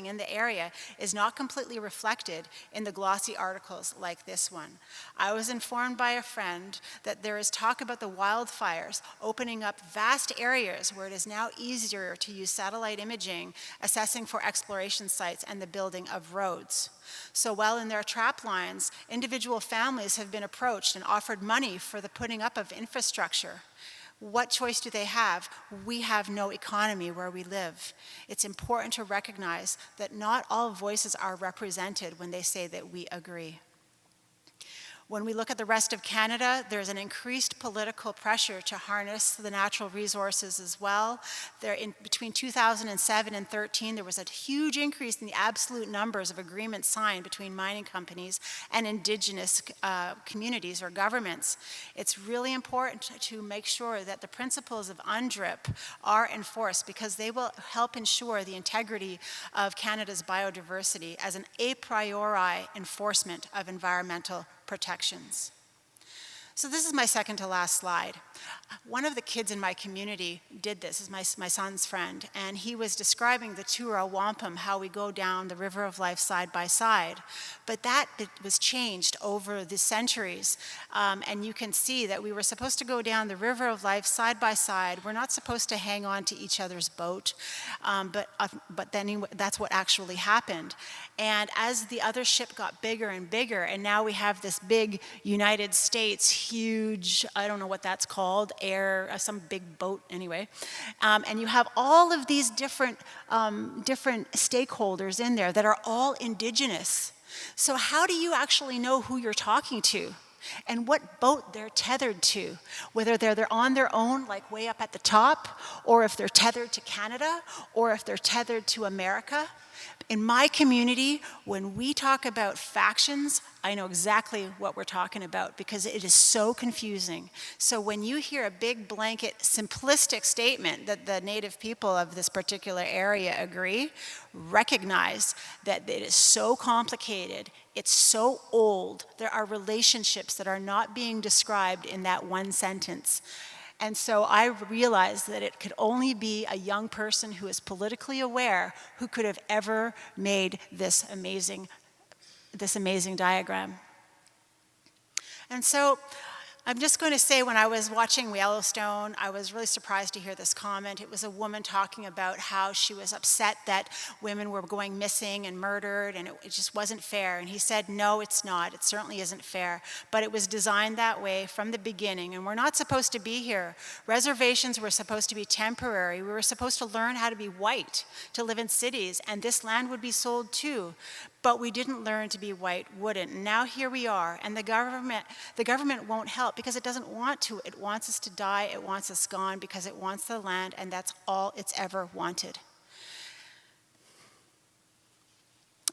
in the area is not completely reflected in the glossy articles like this one. I was informed by a friend that there is talk about the wildfires opening up vast areas where it is now easier to use satellite imaging, assessing for exploration sites, and the building of roads. So while in their trap lines, individual families have been approached and offered money for the putting up of infrastructure. What choice do they have? We have no economy where we live. It's important to recognize that not all voices are represented when they say that we agree. When we look at the rest of Canada, there's an increased political pressure to harness the natural resources as well. Between 2007 and 2013, there was a huge increase in the absolute numbers of agreements signed between mining companies and Indigenous communities or governments. It's really important to make sure that the principles of UNDRIP are enforced, because they will help ensure the integrity of Canada's biodiversity as an a priori enforcement of environmental protections. So this is my second to last slide. One of the kids in my community did this, is my son's friend, and he was describing the Tura Wampum, how we go down the river of life side by side. But that was changed over the centuries, and you can see that we were supposed to go down the river of life side by side. We're not supposed to hang on to each other's boat, but then that's what actually happened. And as the other ship got bigger and bigger, and now we have this big United States, huge, I don't know what that's called, some big boat anyway. And you have all of these different stakeholders in there that are all indigenous. So how do you actually know who you're talking to and what boat they're tethered to? Whether they're on their own, like way up at the top, or if they're tethered to Canada, or if they're tethered to America. In my community, when we talk about factions, I know exactly what we're talking about because it is so confusing. So when you hear a big blanket simplistic statement that the native people of this particular area agree, recognize that it is so complicated, it's so old, there are relationships that are not being described in that one sentence. And so I realized that it could only be a young person who is politically aware who could have ever made this amazing diagram. And so I'm just going to say, when I was watching Yellowstone, I was really surprised to hear this comment. It was a woman talking about how she was upset that women were going missing and murdered, and it just wasn't fair. And he said, no, it's not. It certainly isn't fair. But it was designed that way from the beginning, and we're not supposed to be here. Reservations were supposed to be temporary. We were supposed to learn how to be white, to live in cities, and this land would be sold too. But we didn't learn to be white, wouldn't. And now here we are, and the government won't help because it doesn't want to. It wants us to die, it wants us gone because it wants the land, and that's all it's ever wanted.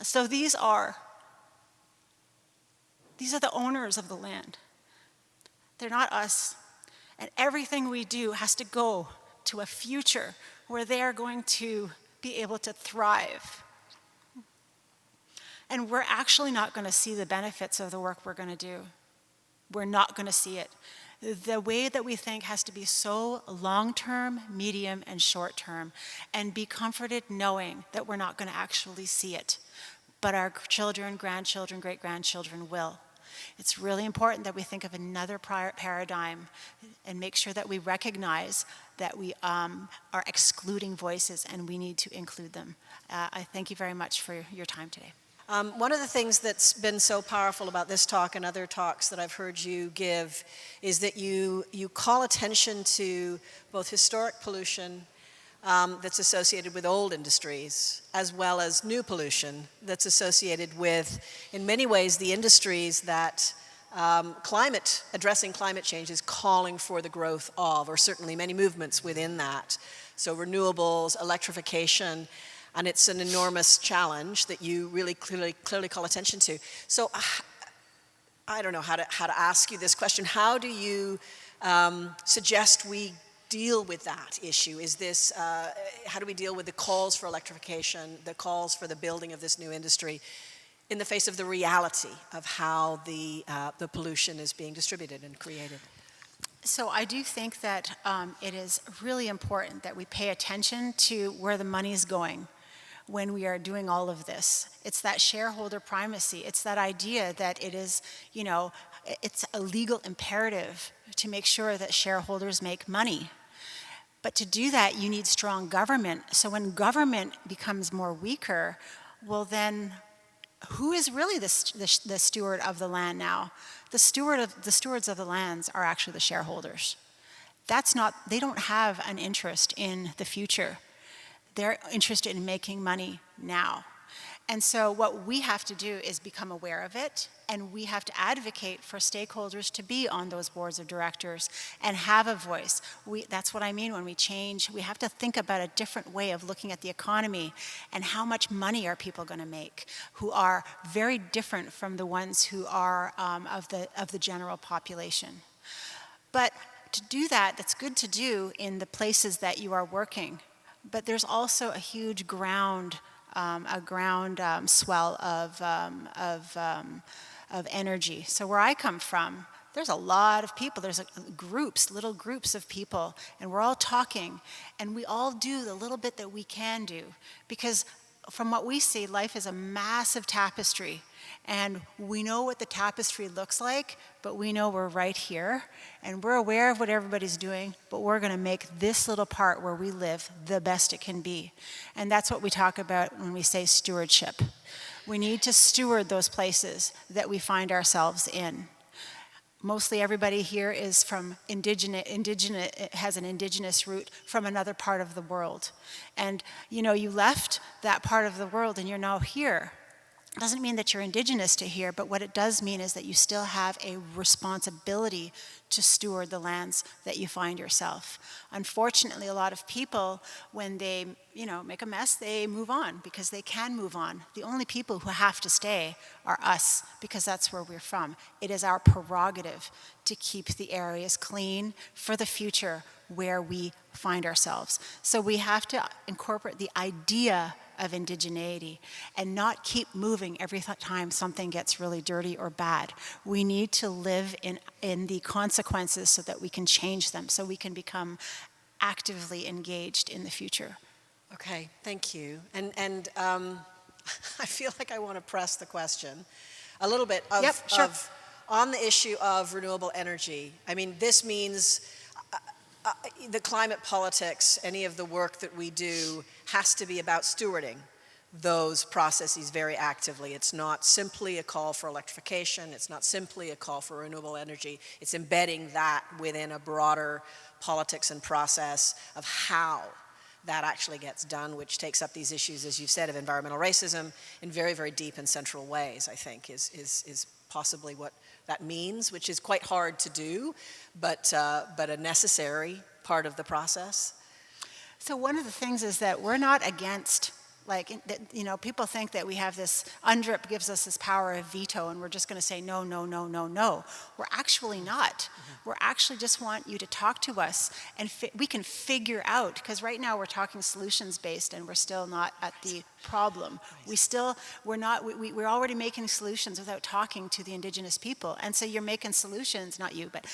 So these are the owners of the land. They're not us. And everything we do has to go to a future where they are going to be able to thrive. And we're actually not going to see the benefits of the work we're going to do. We're not going to see it. The way that we think has to be so long-term, medium, and short-term, and be comforted knowing that we're not going to actually see it. But our children, grandchildren, great-grandchildren will. It's really important that we think of another paradigm and make sure that we recognize that we are excluding voices and we need to include them. I thank you very much for your time today. One of the things that's been so powerful about this talk and other talks that I've heard you give is that you call attention to both historic pollution that's associated with old industries, as well as new pollution that's associated with, in many ways, the industries that addressing climate change is calling for the growth of, or certainly many movements within that. So renewables, electrification, and it's an enormous challenge that you really clearly call attention to. So I don't know how to ask you this question. How do you suggest we deal with that issue? Is this, how do we deal with the calls for electrification, the calls for the building of this new industry in the face of the reality of how the pollution is being distributed and created? So I do think that it is really important that we pay attention to where the money is going when we are doing all of this. It's that shareholder primacy. It's that idea that it is, it's a legal imperative to make sure that shareholders make money. But to do that, you need strong government. So when government becomes more weaker, well then, who is really the steward of the land now? The stewards of the lands are actually the shareholders. They don't have an interest in the future. They're interested in making money now. And so what we have to do is become aware of it, and we have to advocate for stakeholders to be on those boards of directors and have a voice. That's what I mean when we change. We have to think about a different way of looking at the economy and how much money are people going to make, who are very different from the ones who are of the general population. But to do that, that's good to do in the places that you are working. But there's also a huge ground swell of energy. So where I come from, there's a lot of people, there's groups, little groups of people, and we're all talking, and we all do the little bit that we can do, because from what we see, life is a massive tapestry, and we know what the tapestry looks like, but we know we're right here, and we're aware of what everybody's doing, but we're going to make this little part where we live the best it can be. And that's what we talk about when we say stewardship. We need to steward those places that we find ourselves in. Mostly everybody here is from has an indigenous root from another part of the world. And you know, you left that part of the world and you're now here. It doesn't mean that you're indigenous to here, but what it does mean is that you still have a responsibility to steward the lands that you find yourself. Unfortunately, a lot of people, when they, make a mess, they move on because they can move on. The only people who have to stay are us, because that's where we're from. It is our prerogative to keep the areas clean for the future where we find ourselves. So we have to incorporate the idea of indigeneity and not keep moving every time something gets really dirty or bad. We need to live in the consequences so that we can change them, so we can become actively engaged in the future. Okay, thank you. And I feel like I want to press the question a little bit of on the issue of renewable energy. I mean, this means the climate politics, any of the work that we do has to be about stewarding those processes very actively. It's not simply a call for electrification. It's not simply a call for renewable energy. It's embedding that within a broader politics and process of how that actually gets done, which takes up these issues, as you've said, of environmental racism in very, very deep and central ways, I think, is possibly what that means, which is quite hard to do, but a necessary part of the process. So one of the things is that we're not against, people think that we have this, UNDRIP gives us this power of veto and we're just going to say no, no, no, no, no. We're actually not. Mm-hmm. We're actually just want you to talk to us and we can figure out, because right now we're talking solutions based and we're still not at the problem. We're already making solutions without talking to the indigenous people. And so you're making solutions, not you, but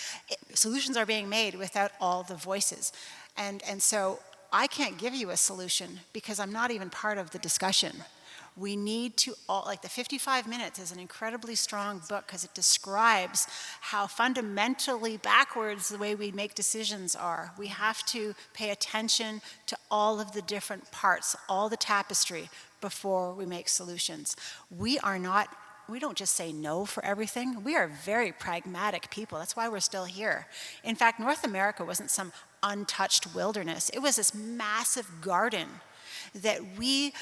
solutions are being made without all the voices. And so I can't give you a solution because I'm not even part of the discussion. We need to the 55 Minutes is an incredibly strong book because it describes how fundamentally backwards the way we make decisions are. We have to pay attention to all of the different parts, all the tapestry, before we make solutions. We don't just say no for everything. We are very pragmatic people. That's why we're still here. In fact, North America wasn't some untouched wilderness. It was this massive garden that we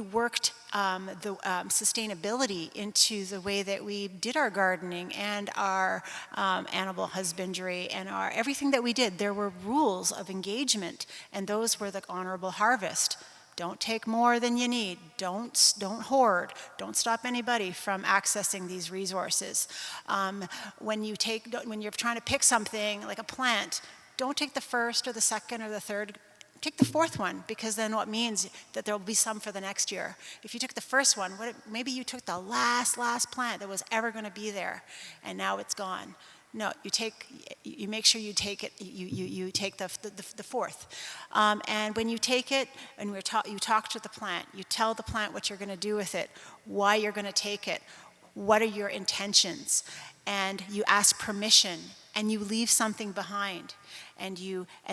worked the sustainability into the way that we did our gardening and our animal husbandry and everything that we did. There were rules of engagement, and those were the honorable harvest. Don't take more than you need. Don't hoard. Don't stop anybody from accessing these resources. When you're trying to pick something like a plant, don't take the first or the second or the third. Take the fourth one, because then what means that there will be some for the next year. If you took the first one, maybe you took the last plant that was ever going to be there, and now it's gone. No, you make sure you take it. You take the fourth, and when you take it, and you talk to the plant. You tell the plant what you're going to do with it, why you're going to take it, what are your intentions, and you ask permission, and you leave something behind. And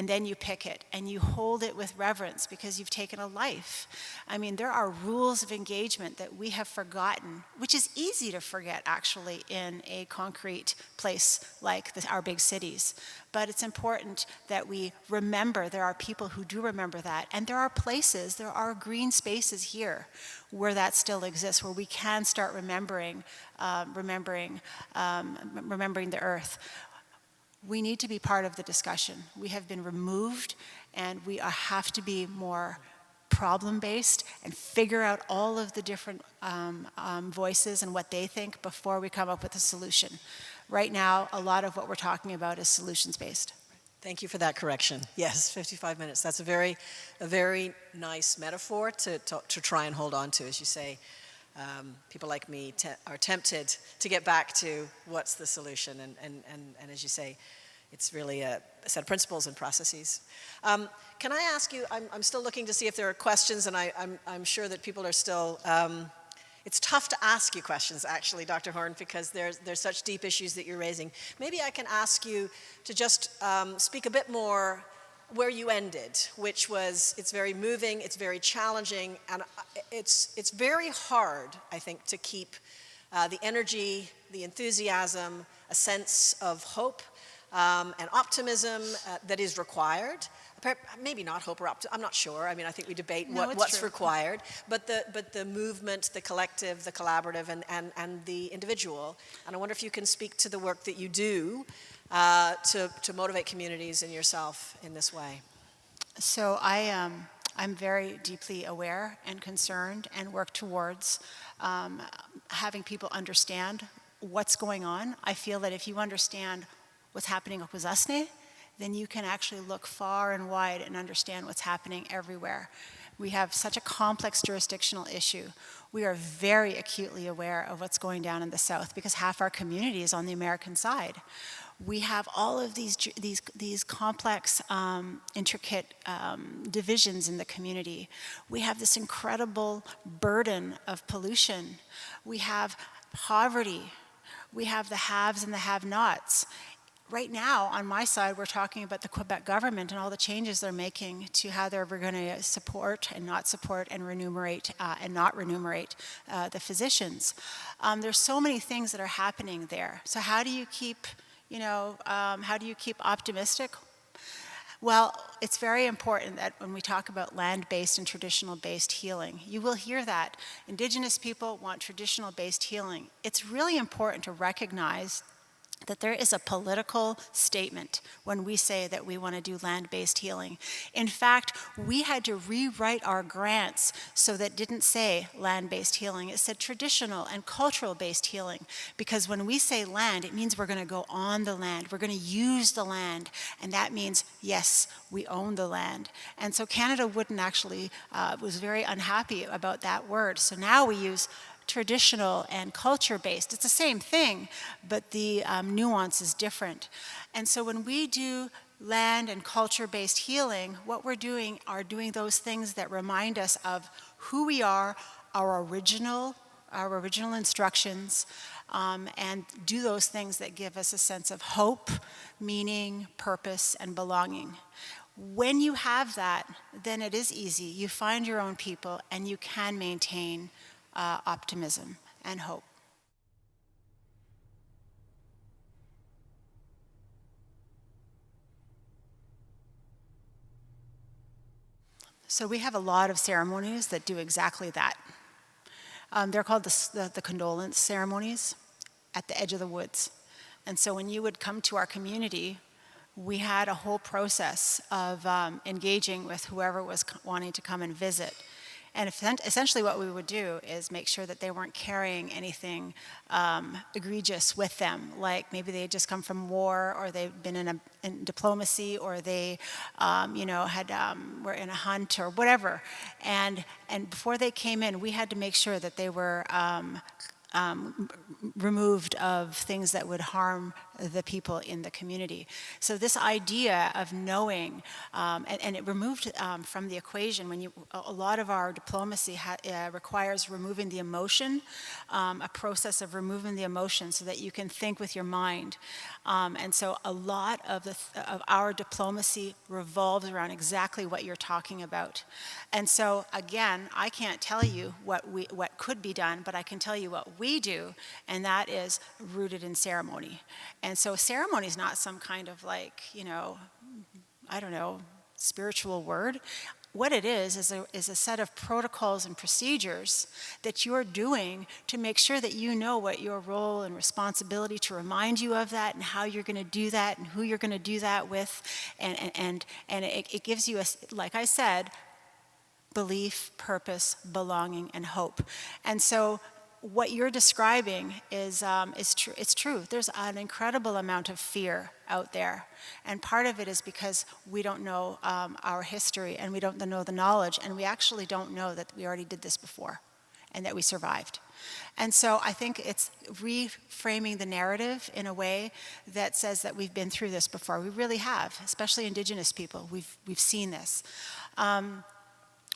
then you pick it and you hold it with reverence because you've taken a life. I mean, there are rules of engagement that we have forgotten, which is easy to forget actually in a concrete place like our big cities. But it's important that we remember there are people who do remember that. And there are green spaces here where that still exists, where we can start remembering the earth. We need to be part of the discussion. We have been removed, and we have to be more problem-based and figure out all of the different voices and what they think before we come up with a solution. Right now, a lot of what we're talking about is solutions-based. Thank you for that correction. Yes, 55 minutes. That's a very nice metaphor to try and hold on to, as you say. people like me are tempted to get back to what's the solution. And as you say, it's really a set of principles and processes. Can I ask you, I'm still looking to see if there are questions, and I'm sure that people are still, it's tough to ask you questions, actually, Dr. Horn, because there's such deep issues that you're raising. Maybe I can ask you to just speak a bit more where you ended, which was, it's very moving, it's very challenging, and it's very hard, I think, to keep the energy, the enthusiasm, a sense of hope and optimism that is required. Maybe not hope or optimism, I'm not sure. I mean, I think we debate what's required, but the movement, the collective, the collaborative, and the individual. And I wonder if you can speak to the work that you do to motivate communities and yourself in this way. So I'm very deeply aware and concerned and work towards having people understand what's going on. I feel that if you understand what's happening in Akwesasne, then you can actually look far and wide and understand what's happening everywhere. We have such a complex jurisdictional issue. We are very acutely aware of what's going down in the South because half our community is on the American side. We have all of these complex, intricate divisions in the community. We have this incredible burden of pollution. We have poverty. We have the haves and the have-nots. Right now, on my side, we're talking about the Quebec government and all the changes they're making to how they're going to support and not support and remunerate and not remunerate the physicians. There's so many things that are happening there. So how do you keep, how do you keep optimistic? Well, it's very important that when we talk about land-based and traditional-based healing, you will hear that Indigenous people want traditional-based healing. It's really important to recognize that there is a political statement when we say that we want to do land-based healing. In fact, we had to rewrite our grants so that it didn't say land-based healing. It said traditional and cultural-based healing, because when we say land, it means we're going to go on the land. We're going to use the land, and that means, yes, we own the land. And so Canada wouldn't actually, was very unhappy about that word. So now we use traditional and culture-based. It's the same thing, but the nuance is different. And so when we do land and culture-based healing, what we're doing are doing those things that remind us of who we are, our original instructions, and do those things that give us a sense of hope, meaning, purpose, and belonging. When you have that, then it is easy. You find your own people, and you can maintain optimism and hope. So we have a lot of ceremonies that do exactly that. They're called the condolence ceremonies at the edge of the woods. And so when you would come to our community, we had a whole process of engaging with whoever was wanting to come and visit. And essentially what we would do is make sure that they weren't carrying anything egregious with them, like maybe they had just come from war, or they'd been in diplomacy, or they were in a hunt or whatever. And before they came in, we had to make sure that they were removed of things that would harm the people in the community. So this idea of knowing, and it removed from the equation, when a lot of our diplomacy requires removing the emotion, a process of removing the emotion so that you can think with your mind. And so a lot of our diplomacy revolves around exactly what you're talking about. And so again, I can't tell you what could be done, but I can tell you what we do, and that is rooted in ceremony. And so ceremony is not some kind of spiritual word. What it is a set of protocols and procedures that you're doing to make sure that you know what your role and responsibility, to remind you of that, and how you're going to do that, and who you're going to do that with. And it gives you, like I said, belief, purpose, belonging, and hope. And so what you're describing is true. It's true. There's an incredible amount of fear out there, and part of it is because we don't know our history, and we don't know the knowledge, and we actually don't know that we already did this before. and that we survived. And so I think it's reframing the narrative in a way that says that we've been through this before. We really have, especially Indigenous people. We've seen this.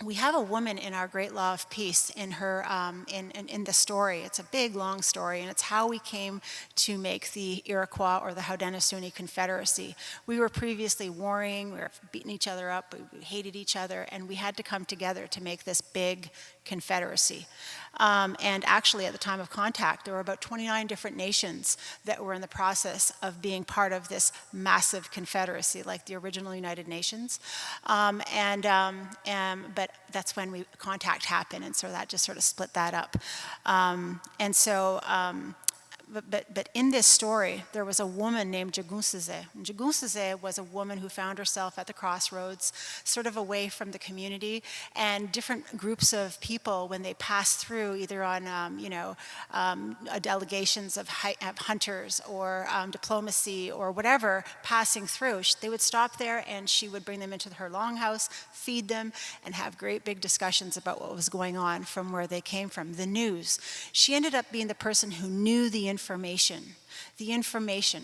We have a woman in our Great Law of Peace in her in the story. It's a big, long story, and it's how we came to make the Iroquois or the Haudenosaunee Confederacy. We were previously warring, we were beating each other up, we hated each other, and we had to come together to make this big confederacy. And actually, at the time of contact, there were about 29 different nations that were in the process of being part of this massive confederacy, like the original United Nations. But that's when contact happened, and so that just sort of split that up. But in this story, there was a woman named Jagunsese. Jagunsese was a woman who found herself at the crossroads, sort of away from the community, and different groups of people, when they passed through, either on, delegations of hunters or diplomacy or whatever, passing through, they would stop there and she would bring them into her longhouse, feed them, and have great big discussions about what was going on from where they came from, the news. She ended up being the person who knew the information,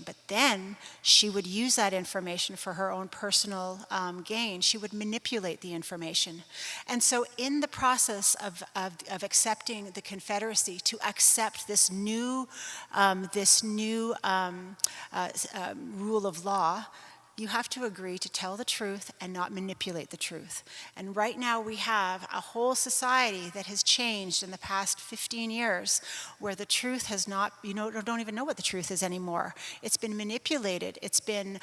but then she would use that information for her own personal gain. She would manipulate the information. And so in the process of accepting the Confederacy, to accept this new rule of law, you have to agree to tell the truth and not manipulate the truth. And right now we have a whole society that has changed in the past 15 years where the truth has not, don't even know what the truth is anymore. It's been manipulated, it's been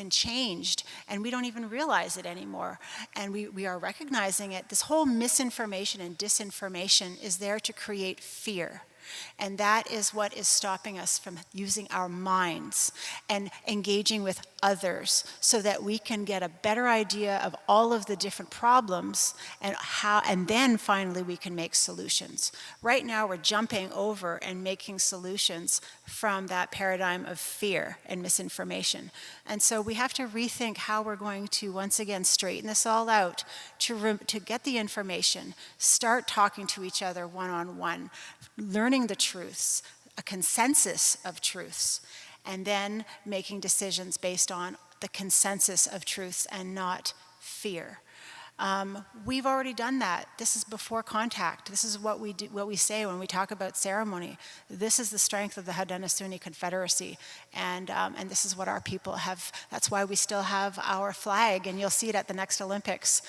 changed, and we don't even realize it anymore. And we are recognizing it. This whole misinformation and disinformation is there to create fear. And that is what is stopping us from using our minds and engaging with others so that we can get a better idea of all of the different problems and then finally we can make solutions. Right now we're jumping over and making solutions from that paradigm of fear and misinformation. And so we have to rethink how we're going to once again straighten this all out to get the information, start talking to each other one-on-one, learning the truths, a consensus of truths, and then making decisions based on the consensus of truths and not fear. We've already done that. This is before contact. This is what we do, what we say when we talk about ceremony. This is the strength of the Haudenosaunee Confederacy, and this is what our people have. That's why we still have our flag, and you'll see it at the next Olympics,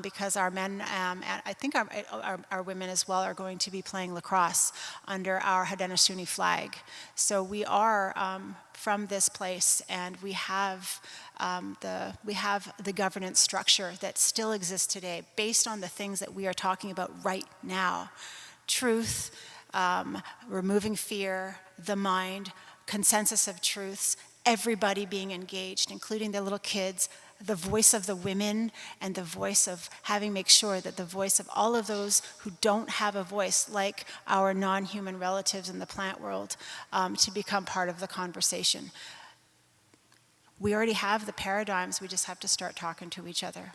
because our men, and I think our women as well, are going to be playing lacrosse under our Haudenosaunee flag. So we are from this place, and we have the governance structure that still exists today based on the things that we are talking about right now. Truth, removing fear, the mind, consensus of truths, everybody being engaged, including the little kids, the voice of the women, and the voice of make sure that the voice of all of those who don't have a voice, like our non-human relatives in the plant world, to become part of the conversation. We already have the paradigms, we just have to start talking to each other.